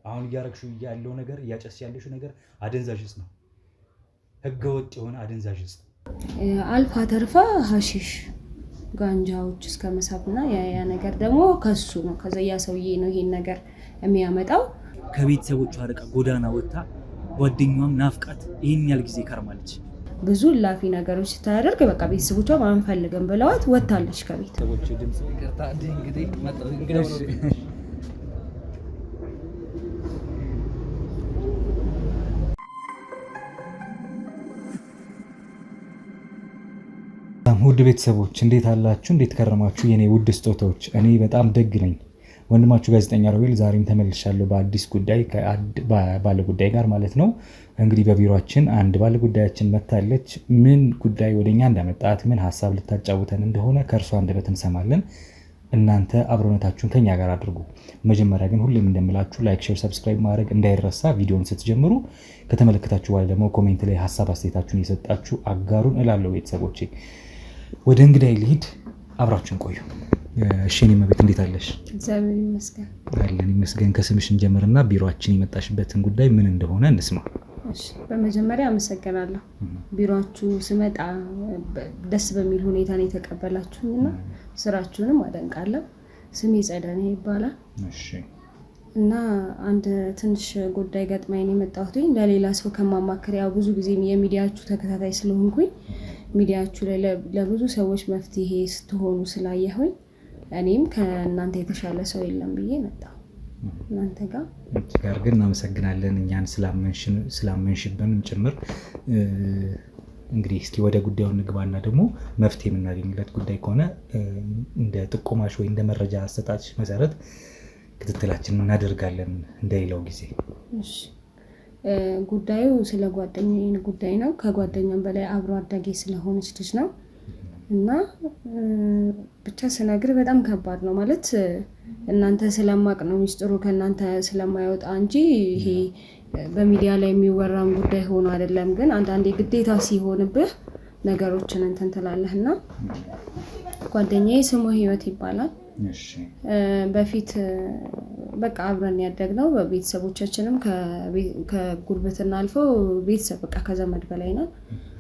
አሁን እያረግሽው ያለው ነገር እያጨስ ያለሽው ነገር አደንዛዥ ዕፅ ነው። ህገወጥ የሆነ አደንዛዥ ዕፅ አልፋ ተርፋ ሀሺሽ ጋንጃዎች እስከ መሳብና ያ ነገር ደግሞ ከሱ ነው። ከዛ ያ ሰውዬ ነው ይሄን ነገር የሚያመጣው። ከቤተሰቦቿ ርቃ ጎዳና ወጥታ ጓደኛዋም ናፍቃት ይሄን ያህል ጊዜ ከርማለች። ብዙ ላፊ ነገሮች ስታደርግ በቃ ቤተሰቦቿ አንፈልግም ብለዋት ወጥታለች ከቤት። ሰዎች ድምጽ ይቅርታ እንግዲህ ውድ ቤተሰቦች እንዴት አላችሁ? እንዴት ከረማችሁ? የኔ ውድ ስጦታዎች፣ እኔ በጣም ደግ ነኝ። ወንድማችሁ ጋዜጠኛ ሮቤል ዛሬም ተመልሻለሁ በአዲስ ጉዳይ ባለ ጉዳይ ጋር ማለት ነው። እንግዲህ በቢሮአችን አንድ ባለ ጉዳያችን መታለች። ምን ጉዳይ ወደኛ እንዳመጣት ምን ሀሳብ ልታጫውተን እንደሆነ ከእርሷ አንደበት እንሰማለን። እናንተ አብሮነታችሁን ከኛ ጋር አድርጉ። መጀመሪያ ግን ሁሌም እንደምላችሁ ላይክ፣ ሼር፣ ሰብስክራይብ ማድረግ እንዳይረሳ። ቪዲዮውን ስትጀምሩ ከተመለከታችሁ በኋላ ደግሞ ኮሜንት ላይ ሀሳብ አስተያየታችሁን እየሰጣችሁ አጋሩን እላለሁ። ቤተሰቦቼ ወደ እንግዳይ ልሂድ፣ አብራችሁን ቆዩ። እሺ እኔ መቤት እንዴት አለሽ? እግዚአብሔር ይመስገን። አለን ይመስገን። ከስምሽ እንጀምርና ቢሮአችን የመጣሽበትን ጉዳይ ምን እንደሆነ እንስማ። እሺ በመጀመሪያ አመሰግናለሁ። ቢሮአችሁ ስመጣ ደስ በሚል ሁኔታ ነው የተቀበላችሁኝና ስራችሁንም አደንቃለሁ። ስሜ ጸደኔ ይባላል። እሺ እና አንድ ትንሽ ጉዳይ ገጥማኝ ነው የመጣሁት። ለሌላ ሰው ከማማከር ያው ብዙ ጊዜ የሚዲያችሁ ተከታታይ ስለሆንኩኝ ሚዲያችሁ ላይ ለብዙ ሰዎች መፍትሄ ስትሆኑ ስላየሁኝ እኔም ከእናንተ የተሻለ ሰው የለም ብዬ መጣሁ እናንተ ጋር ግን እናመሰግናለን እኛን ስላመንሽብን ጭምር። እንግዲህ እስኪ ወደ ጉዳዩ እንግባና ደግሞ መፍትሄ የምናገኝለት ጉዳይ ከሆነ እንደ ጥቆማሽ ወይ እንደ መረጃ አሰጣጭ መሰረት ክትትላችንን እናደርጋለን እንደሌላው ጊዜ። እሺ ጉዳዩ ስለ ጓደኛዬ ጉዳይ ነው። ከጓደኛም በላይ አብሮ አዳጌ ስለሆነች ልጅ ነው እና ብቻ ስነግር በጣም ከባድ ነው ማለት እናንተ ስለማቅ ነው ሚስጥሩ ከእናንተ ስለማይወጣ እንጂ ይሄ በሚዲያ ላይ የሚወራም ጉዳይ ሆኖ አይደለም። ግን አንዳንዴ ግዴታ ሲሆንብህ ነገሮችን እንትን ትላለህና ጓደኛዬ ስሙ ህይወት ይባላል። በፊት በቃ አብረን ያደግነው በቤተሰቦቻችንም ከጉርብትና አልፎ ቤተሰብ በቃ ከዘመድ በላይ ነን።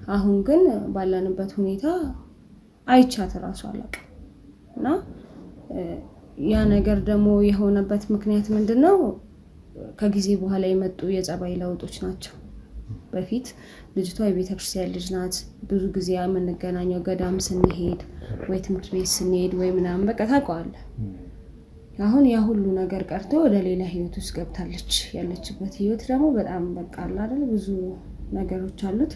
አሁን ግን ባለንበት ሁኔታ አይቻት እራሱ አላውቅም እና ያ ነገር ደግሞ የሆነበት ምክንያት ምንድነው? ከጊዜ በኋላ የመጡ የጸባይ ለውጦች ናቸው። በፊት ልጅቷ የቤተክርስቲያን ልጅ ናት። ብዙ ጊዜ የምንገናኘው ገዳም ስንሄድ ወይ ትምህርት ቤት ስንሄድ ወይ ምናምን በቃ ታውቀዋለህ። አሁን ያ ሁሉ ነገር ቀርቶ ወደ ሌላ ህይወት ውስጥ ገብታለች። ያለችበት ህይወት ደግሞ በጣም በቃ አለ አይደል ብዙ ነገሮች አሉት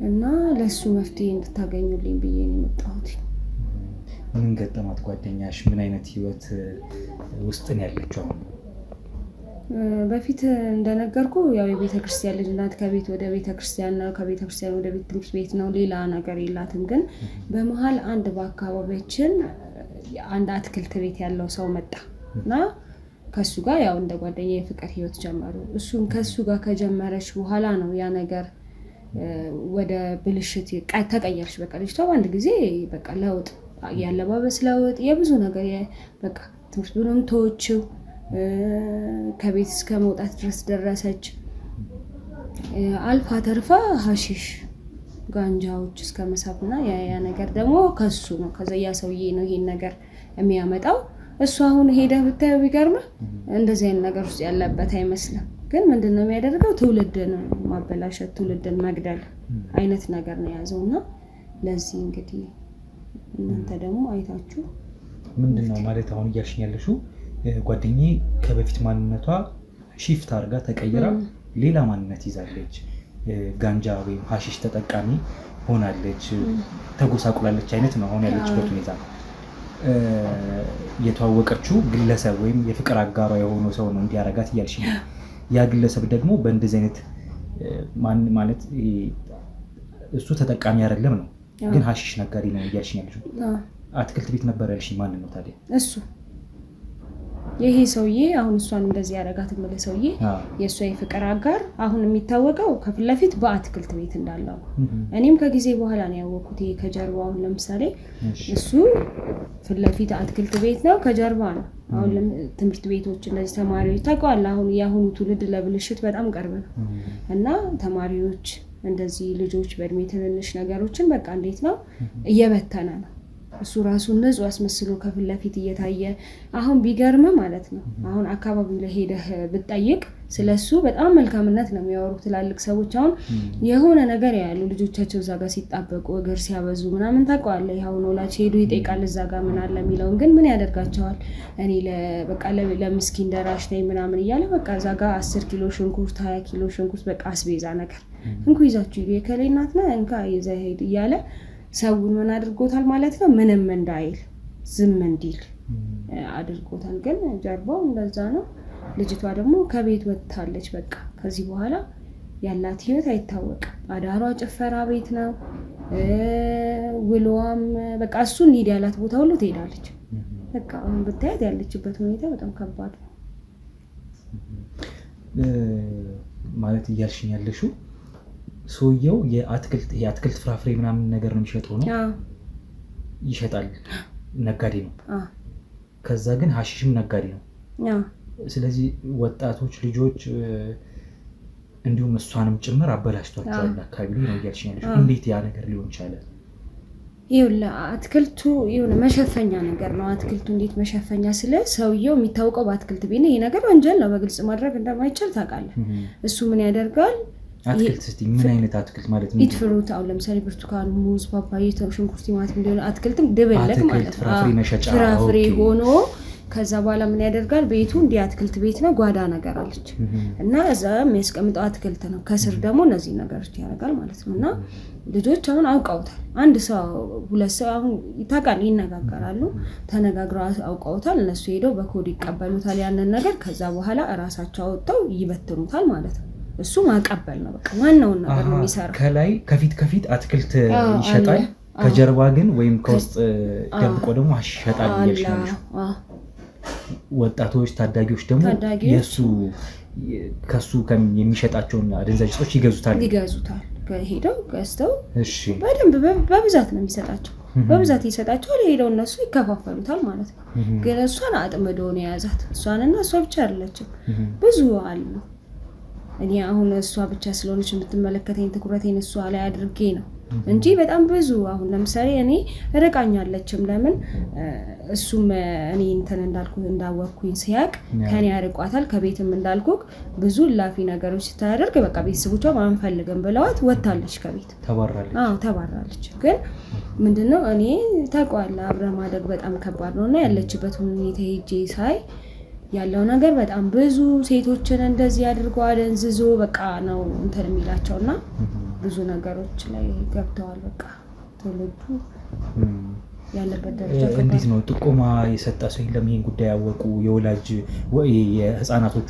እና ለሱ መፍትሄ እንድታገኙልኝ ብዬ ነው የመጣሁት። ምን ገጠማት ጓደኛሽ? ምን አይነት ህይወት ውስጥ ነው ያለችው? በፊት እንደነገርኩ ያው የቤተክርስቲያን ልጅ ናት። ከቤት ወደ ቤተክርስቲያን ነው፣ ከቤተክርስቲያን ወደ ትምህርት ቤት ነው። ሌላ ነገር የላትም። ግን በመሀል አንድ በአካባቢያችን አንድ አትክልት ቤት ያለው ሰው መጣ እና ከሱ ጋር ያው እንደ ጓደኛ የፍቅር ህይወት ጀመሩ። እሱን ከሱ ጋር ከጀመረች በኋላ ነው ያ ነገር ወደ ብልሽት ተቀየረች። በቃ ልጅቷ በአንድ ጊዜ በቃ ለውጥ፣ ያለባበስ ለውጥ፣ የብዙ ነገር በቃ ትምህርት ብሎም ተወችው፣ ከቤት እስከ መውጣት ድረስ ደረሰች። አልፋ ተርፋ ሀሺሽ ጋንጃዎች እስከ መሳብና ያ ነገር ደግሞ ከሱ ነው። ከዛ ያ ሰውዬ ነው ይሄን ነገር የሚያመጣው። እሱ አሁን ሄደ ብታየው ቢገርምህ እንደዚህ አይነት ነገር ውስጥ ያለበት አይመስልም። ግን ምንድነው የሚያደርገው? ትውልድን ማበላሸት፣ ትውልድን መግደል አይነት ነገር ነው የያዘውና ለዚህ እንግዲህ እናንተ ደግሞ አይታችሁ ምንድነው ማለት አሁን እያልሽኝ ያለሽው ጓደኛዬ ከበፊት ማንነቷ ሺፍት አድርጋ ተቀይራ ሌላ ማንነት ይዛለች። ጋንጃ ወይም ሀሺሽ ተጠቃሚ ሆናለች፣ ተጎሳቁላለች አይነት ነው አሁን ያለችበት ሁኔታ። የተዋወቀችው ግለሰብ ወይም የፍቅር አጋሯ የሆነው ሰው ነው እንዲያረጋት እያልሽኝ ነው። ያ ግለሰብ ደግሞ በእንደዚህ አይነት ማለት እሱ ተጠቃሚ አይደለም ነው፣ ግን ሀሺሽ ነጋዴ ነው እያልሽኝ ያለሽው። አትክልት ቤት ነበር ያልሽኝ፣ ማን ነው ታዲያ? እሱ ይሄ ሰውዬ አሁን እሷን እንደዚህ ያደረጋት ምለ ሰውዬ የእሷ የፍቅር አጋር አሁን የሚታወቀው ከፊት ለፊት በአትክልት ቤት እንዳለው እኔም ከጊዜ በኋላ ነው ያወቅኩት። ይሄ ከጀርባው አሁን ለምሳሌ እሱ ፊት ለፊት አትክልት ቤት ነው፣ ከጀርባ ነው። አሁን ትምህርት ቤቶች እነዚህ ተማሪዎች ታውቀዋለህ፣ አሁን የአሁኑ ትውልድ ለብልሽት በጣም ቅርብ ነው እና ተማሪዎች እንደዚህ ልጆች በእድሜ ትንንሽ ነገሮችን በቃ እንዴት ነው እየበተነ ነው እሱ ራሱን ንጹህ አስመስሎ ከፊት ለፊት እየታየ። አሁን ቢገርም ማለት ነው አሁን አካባቢው ላይ ሄደህ ብትጠይቅ ስለሱ በጣም መልካምነት ነው የሚያወሩ ትላልቅ ሰዎች። አሁን የሆነ ነገር ያሉ ልጆቻቸው እዛ ጋር ሲጣበቁ እግር ሲያበዙ ምናምን ታውቀዋለህ። ይሁን ወላጅ ሄዶ ይጠይቃል እዛ ጋር ምን አለ የሚለውን፣ ግን ምን ያደርጋቸዋል እኔ በቃ ለምስኪን ደራሽ ነኝ ምናምን እያለ በቃ እዛ ጋር 10 ኪሎ ሽንኩርት 20 ኪሎ ሽንኩርት በቃ አስቤዛ ነገር እንኩ ይዛችሁ የከሌ እናት ነህ እንካ ይዘህ ሄድ እያለ ሰውን ምን አድርጎታል ማለት ነው፣ ምንም እንዳይል ዝም እንዲል አድርጎታል። ግን ጀርባው እንደዛ ነው። ልጅቷ ደግሞ ከቤት ወጥታለች። በቃ ከዚህ በኋላ ያላት ህይወት አይታወቅም። አዳሯ ጭፈራ ቤት ነው፣ ውሎዋም በቃ እሱ እንሂድ ያላት ቦታ ሁሉ ትሄዳለች። በቃ አሁን ብታያት ያለችበት ሁኔታ በጣም ከባድ ነው ማለት እያልሽኝ ያለሽው ሰውየው የአትክልት ፍራፍሬ ምናምን ነገር ነው የሚሸጠው ነው ይሸጣል፣ ነጋዴ ነው። ከዛ ግን ሀሺሽም ነጋዴ ነው። ስለዚህ ወጣቶች ልጆች እንዲሁም እሷንም ጭምር አበላሽቷቸዋል አካባቢ ነው እያልሽኝ ያለሽው። እንዴት ያ ነገር ሊሆን ቻለ? ይኸውልህ አትክልቱ የሆነ መሸፈኛ ነገር ነው። አትክልቱ እንዴት መሸፈኛ ስለ ሰውየው የሚታወቀው በአትክልት ቤት ነው። ይሄ ነገር ወንጀል ነው፣ በግልጽ ማድረግ እንደማይቻል ታውቃለህ። እሱ ምን ያደርጋል? አትክልት እስቲ ምን አይነት አትክልት ማለት ነው? ኢት ፍሩት አሁን ለምሳሌ ብርቱካን፣ ሙዝ፣ ፓፓያ፣ ሽንኩርት፣ ቲማቲም እንዲሆነ አትክልትም ድብልቅ ማለት ነው። ፍራፍሬ ሆኖ ከዛ በኋላ ምን ያደርጋል? ቤቱ እንዲህ አትክልት ቤት ነው፣ ጓዳ ነገር አለች እና እዛ የሚያስቀምጠው አትክልት ነው። ከስር ደግሞ እነዚህ ነገሮች ያደርጋል ማለት ነው። እና ልጆች አሁን አውቀውታል። አንድ ሰው ሁለት ሰው አሁን ታውቃለህ ይነጋገራሉ፣ ተነጋግረው አውቀውታል። እነሱ ሄደው በኮድ ይቀበሉታል ያንን ነገር። ከዛ በኋላ እራሳቸው አወጣው ይበትኑታል ማለት ነው። እሱ ማቀበል ነው በቃ ዋናውን ነገር ነው የሚሰራው። ከላይ ከፊት አትክልት ይሸጣል፣ ከጀርባ ግን ወይም ከውስጥ ደብቆ ደግሞ ይሸጣል ይችላል። ወጣቶች ታዳጊዎች ደግሞ ከሱ የሚሸጣቸውን አደንዛዥ እጾች ይገዙታል። ሄደው ገዝተው በደንብ በብዛት ነው የሚሰጣቸው። በብዛት ይሰጣቸዋል። ሄደው እነሱ ይከፋፈሉታል ማለት ነው። ግን እሷን አጥምዶ ነው የያዛት። እሷንና እሷ ብቻ አይደለችም፣ ብዙ አሉ። እኔ አሁን እሷ ብቻ ስለሆነች የምትመለከተኝ ትኩረቴን እሷ ላይ አድርጌ ነው እንጂ በጣም ብዙ አሁን ለምሳሌ እኔ ርቃኛለችም። ለምን እሱም እኔ እንትን እንዳወቅኩኝ ሲያቅ ከኔ ያርቋታል። ከቤትም እንዳልኩክ ብዙ ላፊ ነገሮች ስታደርግ በቃ ቤተሰቦቿ አንፈልግም ብለዋት ወጣለች ከቤት ተባራለች። ግን ምንድነው እኔ ታውቀዋለህ አብረህ ማደግ በጣም ከባድ ነውና ያለችበት ሁኔታ ሄጄ ሳይ ያለው ነገር በጣም ብዙ ሴቶችን እንደዚህ አድርጎ አደንዝዞ በቃ ነው እንትን የሚላቸውና ብዙ ነገሮች ላይ ገብተዋል። በቃ ትውልዱ ያለበት ደረጃ እንዴት ነው? ጥቆማ የሰጠ ሰው የለም? ይሄን ጉዳይ ያወቁ የወላጅ ወይ የህፃናቶቹ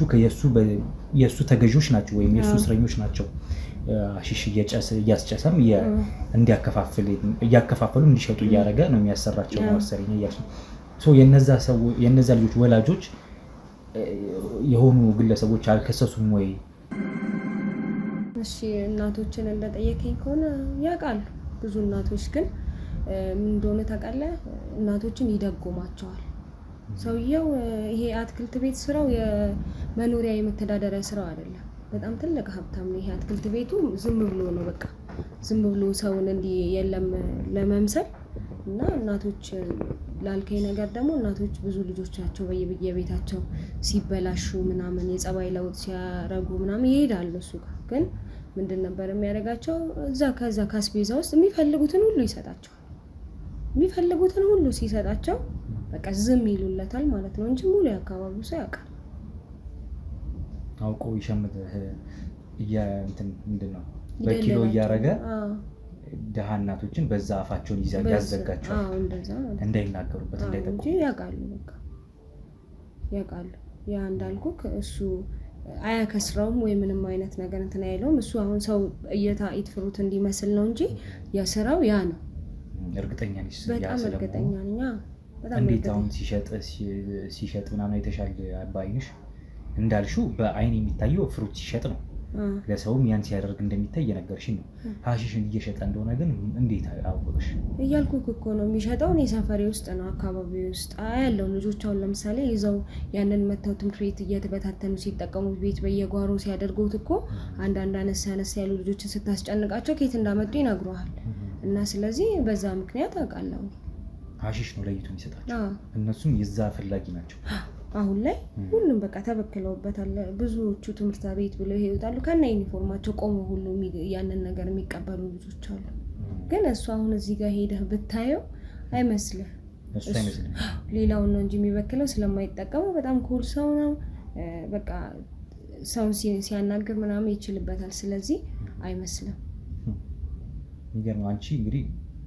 የሱ ተገዢዎች ናቸው ወይም የሱ እስረኞች ናቸው። አሺሽ እያስጨሰም እያከፋፈሉ እንዲሸጡ እያደረገ ነው የሚያሰራቸው መሰለኝ እያሱ የነዛ ልጆች ወላጆች የሆኑ ግለሰቦች አልከሰሱም ወይ? እሺ እናቶችን እንደጠየቀኝ ከሆነ ያውቃሉ። ብዙ እናቶች ግን ምን እንደሆነ ታውቃለህ? እናቶችን ይደጎማቸዋል። ሰውየው ይሄ አትክልት ቤት ስራው የመኖሪያ የመተዳደሪያ ስራው አይደለም። በጣም ትልቅ ሀብታም ነው። ይሄ አትክልት ቤቱ ዝም ብሎ ነው በቃ ዝም ብሎ ሰውን እንዲህ የለም ለመምሰል እና እናቶች ላልከኝ ነገር ደግሞ እናቶች ብዙ ልጆች ናቸው በየቤታቸው ሲበላሹ ምናምን የጸባይ ለውጥ ሲያረጉ ምናምን ይሄዳሉ እሱ ጋር። ግን ምንድን ነበር የሚያደርጋቸው? ከዛ ካስቤዛ ውስጥ የሚፈልጉትን ሁሉ ይሰጣቸዋል። የሚፈልጉትን ሁሉ ሲሰጣቸው በቃ ዝም ይሉለታል ማለት ነው እንጂ ሙሉ የአካባቢው ሰው ያውቃል። አውቆ ይሸምት ምንድን ነው በኪሎ እያረገ ደሃ እናቶችን በዛ አፋቸውን ያዘጋቸዋል እንዳይናገሩበት እንዳይጠቁ። ያውቃሉ በቃ ያውቃሉ። ያ እንዳልኩክ እሱ አያከስረውም ወይ ምንም አይነት ነገር እንትን አይለውም። እሱ አሁን ሰው ይትፍሩት እንዲመስል ነው እንጂ የስራው ያ ነው። እርግጠኛ ነኝ? በጣም እርግጠኛ ነኝ። እንዴት አሁን ሲሸጥ ምናምን አይተሻል በአይንሽ? እንዳልሽው በአይን የሚታየው ፍሩት ሲሸጥ ነው፣ ለሰውም ያን ሲያደርግ እንደሚታይ እየነገርሽኝ ነው። ሀሺሽን እየሸጠ እንደሆነ ግን እንዴት አወቅሽ? እያልኩህ እኮ ነው። የሚሸጠው እኔ ሰፈሬ ውስጥ ነው፣ አካባቢ ውስጥ ያለው ልጆች አሁን ለምሳሌ ይዘው ያንን መተው ትምህርት ቤት እየተበታተኑ ሲጠቀሙ ቤት በየጓሮ ሲያደርጉት እኮ አንዳንድ አነስ ያሉ ልጆችን ስታስጨንቃቸው ከየት እንዳመጡ ይነግሩሃል። እና ስለዚህ በዛ ምክንያት አውቃለሁ። ሀሺሽ ነው ለይቶ የሚሰጣቸው። እነሱም የዛ ፈላጊ ናቸው። አሁን ላይ ሁሉም በቃ ተበክለውበታል። ብዙዎቹ ትምህርት ቤት ብለው ይወጣሉ ከነ ዩኒፎርማቸው ቆመው ሁሉ ያንን ነገር የሚቀበሉ ልጆች አሉ። ግን እሱ አሁን እዚህ ጋር ሄደህ ብታየው አይመስልህ። ሌላውን ነው እንጂ የሚበክለው ስለማይጠቀመው በጣም ኩል ሰው ነው። በቃ ሰውን ሲያናግር ምናምን ይችልበታል። ስለዚህ አይመስልም። የሚገርመው አንቺ እንግዲህ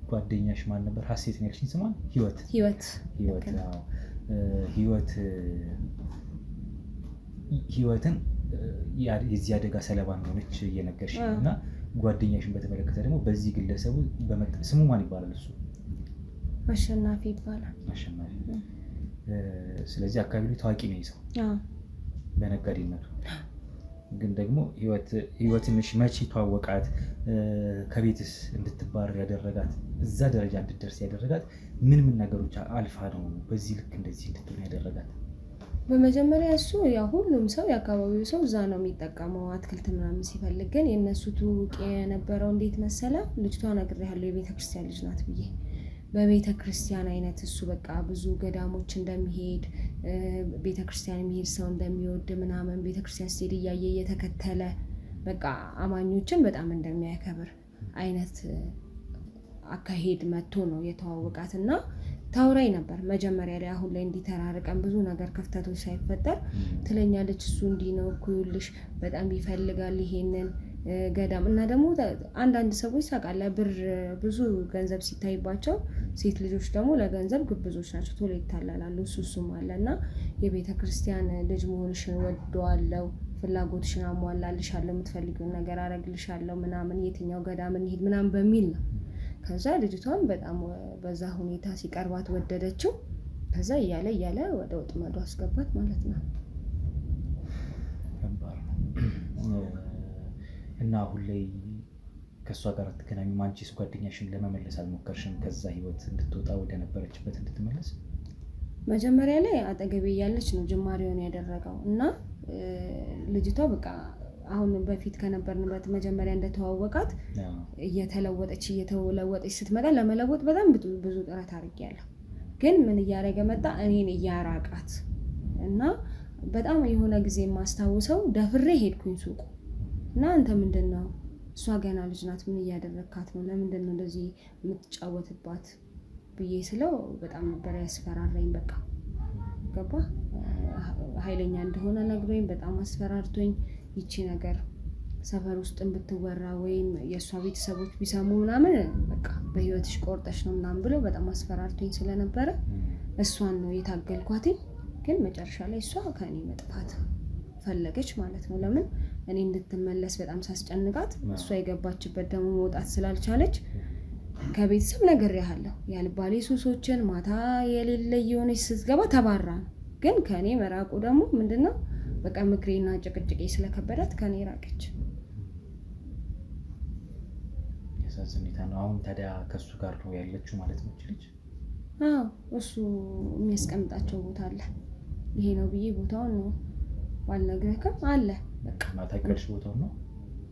ጓደኛሽ ማን ነበር? ሀሴት ነው ያልሽኝ ስሟን? ህይወትን የዚህ አደጋ ሰለባ እንደሆነች እየነገርሽ ነው። እና ጓደኛሽን በተመለከተ ደግሞ በዚህ ግለሰቡ ስሙ ማን ይባላል? እሱ አሸናፊ ይባላል። አሸናፊ። ስለዚህ አካባቢ ላይ ታዋቂ ነው ሰው በነጋዴነቱ። ግን ደግሞ ህይወትን መቼ ተዋወቃት? ከቤትስ እንድትባረር ያደረጋት፣ እዛ ደረጃ እንድትደርስ ያደረጋት ምን ነገሮች አልፋ ነው በዚህ ልክ እንደዚህ እንድትሆን ያደረጋት? በመጀመሪያ እሱ ያው ሁሉም ሰው የአካባቢው ሰው እዛ ነው የሚጠቀመው አትክልት ምናምን ሲፈልግ። ግን የእነሱ ትውውቅ የነበረው እንዴት መሰለ? ልጅቷ ነግሬሃለሁ የቤተክርስቲያን ልጅ ናት ብዬ። በቤተክርስቲያን አይነት እሱ በቃ ብዙ ገዳሞች እንደሚሄድ ቤተክርስቲያን የሚሄድ ሰው እንደሚወድ ምናምን ቤተክርስቲያን ስትሄድ እያየ እየተከተለ በቃ አማኞችን በጣም እንደሚያከብር አይነት አካሄድ መጥቶ ነው የተዋወቃት። እና ታውራኝ ነበር መጀመሪያ ላይ። አሁን ላይ እንዲተራርቀን ብዙ ነገር ክፍተቶች ሳይፈጠር ትለኛለች። እሱ እንዲህ ነው እኮ ይኸውልሽ በጣም ይፈልጋል ይሄንን ገዳም። እና ደግሞ አንዳንድ ሰዎች ታውቃለህ ብር ብዙ ገንዘብ ሲታይባቸው ሴት ልጆች ደግሞ ለገንዘብ ግብዞች ናቸው፣ ቶሎ ይታለላሉ። እሱም አለ እና የቤተ ክርስቲያን ልጅ መሆንሽን ወደዋለው፣ ፍላጎትሽን አሟላልሻለሁ፣ የምትፈልጊውን ነገር አረግልሻለሁ ምናምን፣ የትኛው ገዳም እንሂድ ምናምን በሚል ነው። ከዛ ልጅቷን በጣም በዛ ሁኔታ ሲቀርባት ወደደችው። ከዛ እያለ ወደ ወጥመዱ አስገባት ማለት ነው። እና አሁን ላይ ከእሷ ጋር አትገናኙም? አንቺስ ጓደኛሽን ለመመለስ አልሞከርሽም? ከዛ ህይወት እንድትወጣ ወደ ነበረችበት እንድትመለስ? መጀመሪያ ላይ አጠገቤ እያለች ነው ጅማሬውን ያደረገው። እና ልጅቷ በቃ አሁን በፊት ከነበርንበት መጀመሪያ እንደተዋወቃት እየተለወጠች ስትመጣ ለመለወጥ በጣም ብዙ ጥረት አድርጌያለሁ። ግን ምን እያደረገ መጣ? እኔን እያራቃት እና በጣም የሆነ ጊዜ የማስታውሰው ደፍሬ ሄድኩኝ ሱቁ እና አንተ ምንድን ነው እሷ ገና ልጅ ናት፣ ምን እያደረግካት ነው? ለምንድን ነው እንደዚህ የምትጫወትባት ብዬ ስለው በጣም ነበር ያስፈራራኝ። በቃ ገባ ኃይለኛ እንደሆነ ነግሮኝ በጣም አስፈራርቶኝ ይቺ ነገር ሰፈር ውስጥ ብትወራ ወይም የእሷ ቤተሰቦች ቢሰሙ ምናምን በቃ በህይወትሽ ቆርጠሽ ነው ምናምን ብሎ በጣም አስፈራርቶኝ ስለነበረ እሷን ነው የታገልኳትኝ። ግን መጨረሻ ላይ እሷ ከእኔ መጥፋት ፈለገች ማለት ነው። ለምን እኔ እንድትመለስ በጣም ሳስጨንቃት እሷ የገባችበት ደግሞ መውጣት ስላልቻለች ከቤተሰብ ነግሬሃለሁ ያልባሌ ሱሶችን ማታ የሌለ የሆነች ስትገባ ተባራ ነው። ግን ከእኔ መራቁ ደግሞ ምንድነው በቃ ምክሬና ጭቅጭቄ ስለከበዳት ከእኔ ራቀች። ያሳዝን ሁኔታ ነው። አሁን ታዲያ ከእሱ ጋር ነው ያለችው ማለት ነው ልጅ? አዎ እሱ የሚያስቀምጣቸው ቦታ አለ። ይሄ ነው ብዬ ቦታውን ነው ባልነግርህም አለ። በቃ ማታውቂው ቦታውን ነው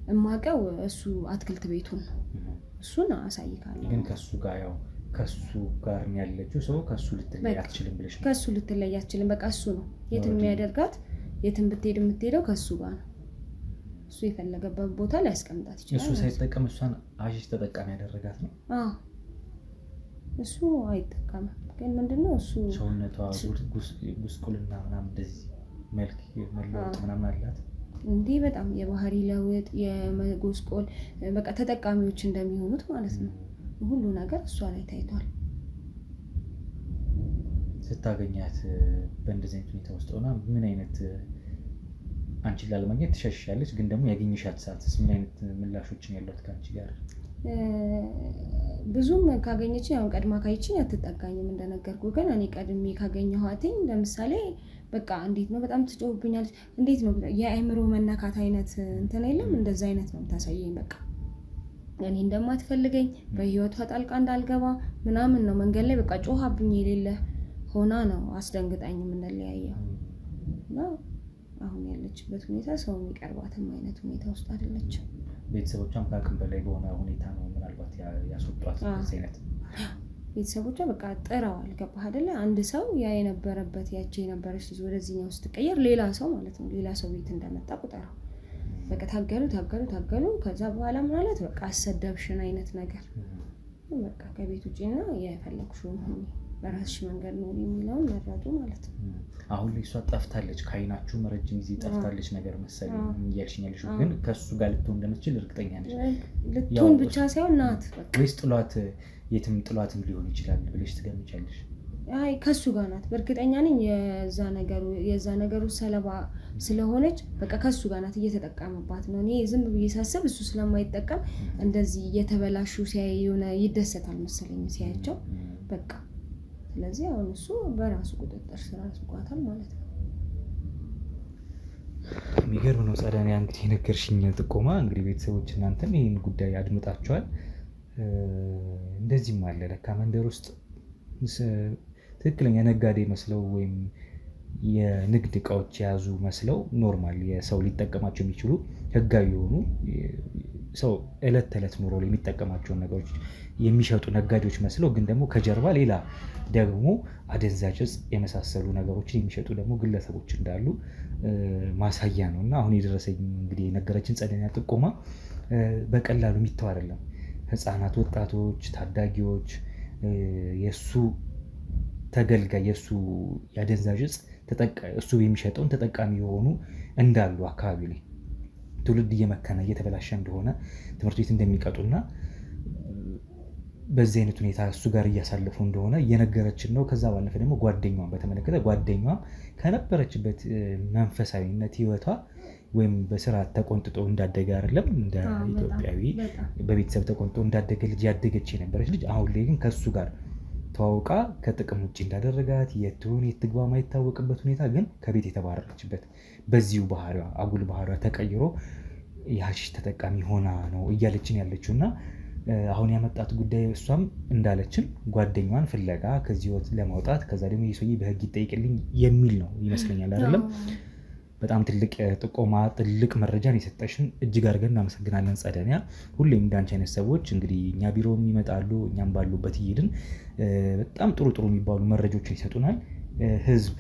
እማውቀው። እሱ አትክልት ቤቱን ነው። እሱን አሳይካለሁ። ግን ከሱ ጋር ያለችው ሰው ከሱ ልትለይ አትችልም ብለሽ ነው? ከሱ ልትለይ አትችልም። በቃ እሱ ነው የትም የሚያደርጋት። የትም ብትሄድ የምትሄደው ከሱ ጋር ነው። እሱ የፈለገበት ቦታ ላይ ያስቀምጣት ይችላል። እሱ ሳይጠቀም እሷን ሀሺሽ ተጠቃሚ ያደረጋት ነው? አዎ እሱ አይጠቀምም። ግን ምንድነው እሱ ሰውነቷ ጉስቁልና ምናምን እንደዚህ መልክ መለወጥ ምናምን አላት እንዲህ በጣም የባህሪ ለውጥ የመጎስቆል በቃ ተጠቃሚዎች እንደሚሆኑት ማለት ነው። ሁሉ ነገር እሷ ላይ ታይቷል። ስታገኛት በእንደዚህ አይነት ሁኔታ ውስጥ ሆና ምን አይነት አንቺን ላለማግኘት ትሸሻለች? ግን ደግሞ ያገኘሻት ሰዓትስ ምን አይነት ምላሾችን ያሏት ከአንቺ ጋር? ብዙም ካገኘችኝ አሁን ቀድማ ካየችኝ አትጠጋኝም እንደነገርኩ። ግን እኔ ቀድሜ ካገኘኋትኝ ለምሳሌ በቃ እንዴት ነው በጣም ትጮህብኛለች፣ እንዴት ነው የአእምሮ መነካት አይነት እንትን የለም እንደዛ አይነት ነው የምታሳየኝ። በቃ እኔ እንደማትፈልገኝ በህይወቷ ጣልቃ እንዳልገባ ምናምን ነው መንገድ ላይ በቃ ጮሃብኝ የሌለ ሆና ነው አስደንግጣኝ የምንለያየው። እና አሁን ያለችበት ሁኔታ ሰው የሚቀርባትም አይነት ሁኔታ ውስጥ አይደለችም። ቤተሰቦቿም ከአቅም በላይ በሆነ ሁኔታ ነው ምናልባት ያስወጧት አይነት ቤተሰቦቿ በቃ ጥረዋል። ገባህ አይደለ? አንድ ሰው ያ የነበረበት ያቺ የነበረች ልጅ ወደዚህኛው ስትቀየር ሌላ ሰው ማለት ነው ሌላ ሰው ቤት እንደመጣ ቁጠረው። በቃ ታገሉ። ከዛ በኋላ ማለት በቃ አሰደብሽን አይነት ነገር በቃ ከቤት ውጭና የፈለግሽውን ሁኚ በራስሽ መንገድ ነው የሚለውን መረጡ ማለት ነው። አሁን ላይ እሷ ጠፍታለች፣ ከአይናችሁ ረጅም ጊዜ ጠፍታለች ነገር መሰለኝ እያልሽኛለሽ። ግን ከእሱ ጋር ልትሆን እንደምትችል እርግጠኛ ነሽ? ልትሆን ብቻ ሳይሆን ናት ወይስ ጥሏት የትም ጥሏትም ሊሆን ይችላል ብለሽ ትገምቻለሽ? አይ ከሱ ጋር ናት በእርግጠኛ ነኝ። የዛ ነገሩ ሰለባ ስለሆነች በቃ ከሱ ጋር ናት፣ እየተጠቀመባት ነው። እኔ ዝም ብዬ ሳስብ እሱ ስለማይጠቀም እንደዚህ እየተበላሹ ሲያይ የሆነ ይደሰታል መሰለኝ ሲያያቸው በቃ። ስለዚህ አሁን እሱ በራሱ ቁጥጥር ስራ አስጓታል ማለት ነው። የሚገርም ነው። ጸደኒያ እንግዲህ የነገርሽኝ ጥቆማ እንግዲህ ቤተሰቦች እናንተም ይህን ጉዳይ አድምጣችኋል። እንደዚህም አለ ለካ መንደር ውስጥ ትክክለኛ ነጋዴ መስለው ወይም የንግድ እቃዎች የያዙ መስለው ኖርማል የሰው ሊጠቀማቸው የሚችሉ ህጋዊ የሆኑ ሰው እለት ተዕለት ኑሮ ላይ የሚጠቀማቸውን ነገሮች የሚሸጡ ነጋዴዎች መስለው ግን ደግሞ ከጀርባ ሌላ ደግሞ አደንዛዥ ዕፅ የመሳሰሉ ነገሮችን የሚሸጡ ደግሞ ግለሰቦች እንዳሉ ማሳያ ነው። እና አሁን የደረሰኝ እንግዲህ የነገረችን ጸደኒያ ጥቆማ በቀላሉ የሚተው አይደለም። ህፃናት፣ ወጣቶች፣ ታዳጊዎች የእሱ ተገልጋይ የእሱ የአደንዛዥ ዕፅ እሱ የሚሸጠውን ተጠቃሚ የሆኑ እንዳሉ አካባቢ ላይ ትውልድ እየመከነ እየተበላሸ እንደሆነ ትምህርት ቤት እንደሚቀጡና በዚህ አይነት ሁኔታ እሱ ጋር እያሳለፉ እንደሆነ እየነገረችን ነው። ከዛ ባለፈ ደግሞ ጓደኛዋን በተመለከተ ጓደኛዋም ከነበረችበት መንፈሳዊነት ህይወቷ ወይም በስራ ተቆንጥጦ እንዳደገ አይደለም እንደ ኢትዮጵያዊ በቤተሰብ ተቆንጥጦ እንዳደገ ልጅ ያደገች የነበረች ልጅ አሁን ላይ ግን ከሱ ጋር ተዋውቃ ከጥቅም ውጭ እንዳደረጋት የትሆን የትግባ ማይታወቅበት ሁኔታ ግን ከቤት የተባረረችበት በዚሁ ባህሪዋ አጉል ባህሪዋ ተቀይሮ የሀሺሽ ተጠቃሚ ሆና ነው እያለችን ያለችው። እና አሁን ያመጣት ጉዳይ እሷም እንዳለችን ጓደኛዋን ፍለጋ ከዚህ ህይወት ለማውጣት ከዛ ደግሞ የሰውዬ በህግ ይጠይቅልኝ የሚል ነው ይመስለኛል አይደለም። በጣም ትልቅ ጥቆማ ትልቅ መረጃን የሰጠሽን እጅግ አድርገን እናመሰግናለን ጸደኒያ። ሁሌም እንዳንቺ አይነት ሰዎች እንግዲህ እኛ ቢሮም ይመጣሉ፣ እኛም ባሉበት እየሄድን በጣም ጥሩ የሚባሉ መረጃዎችን ይሰጡናል። ህዝብ፣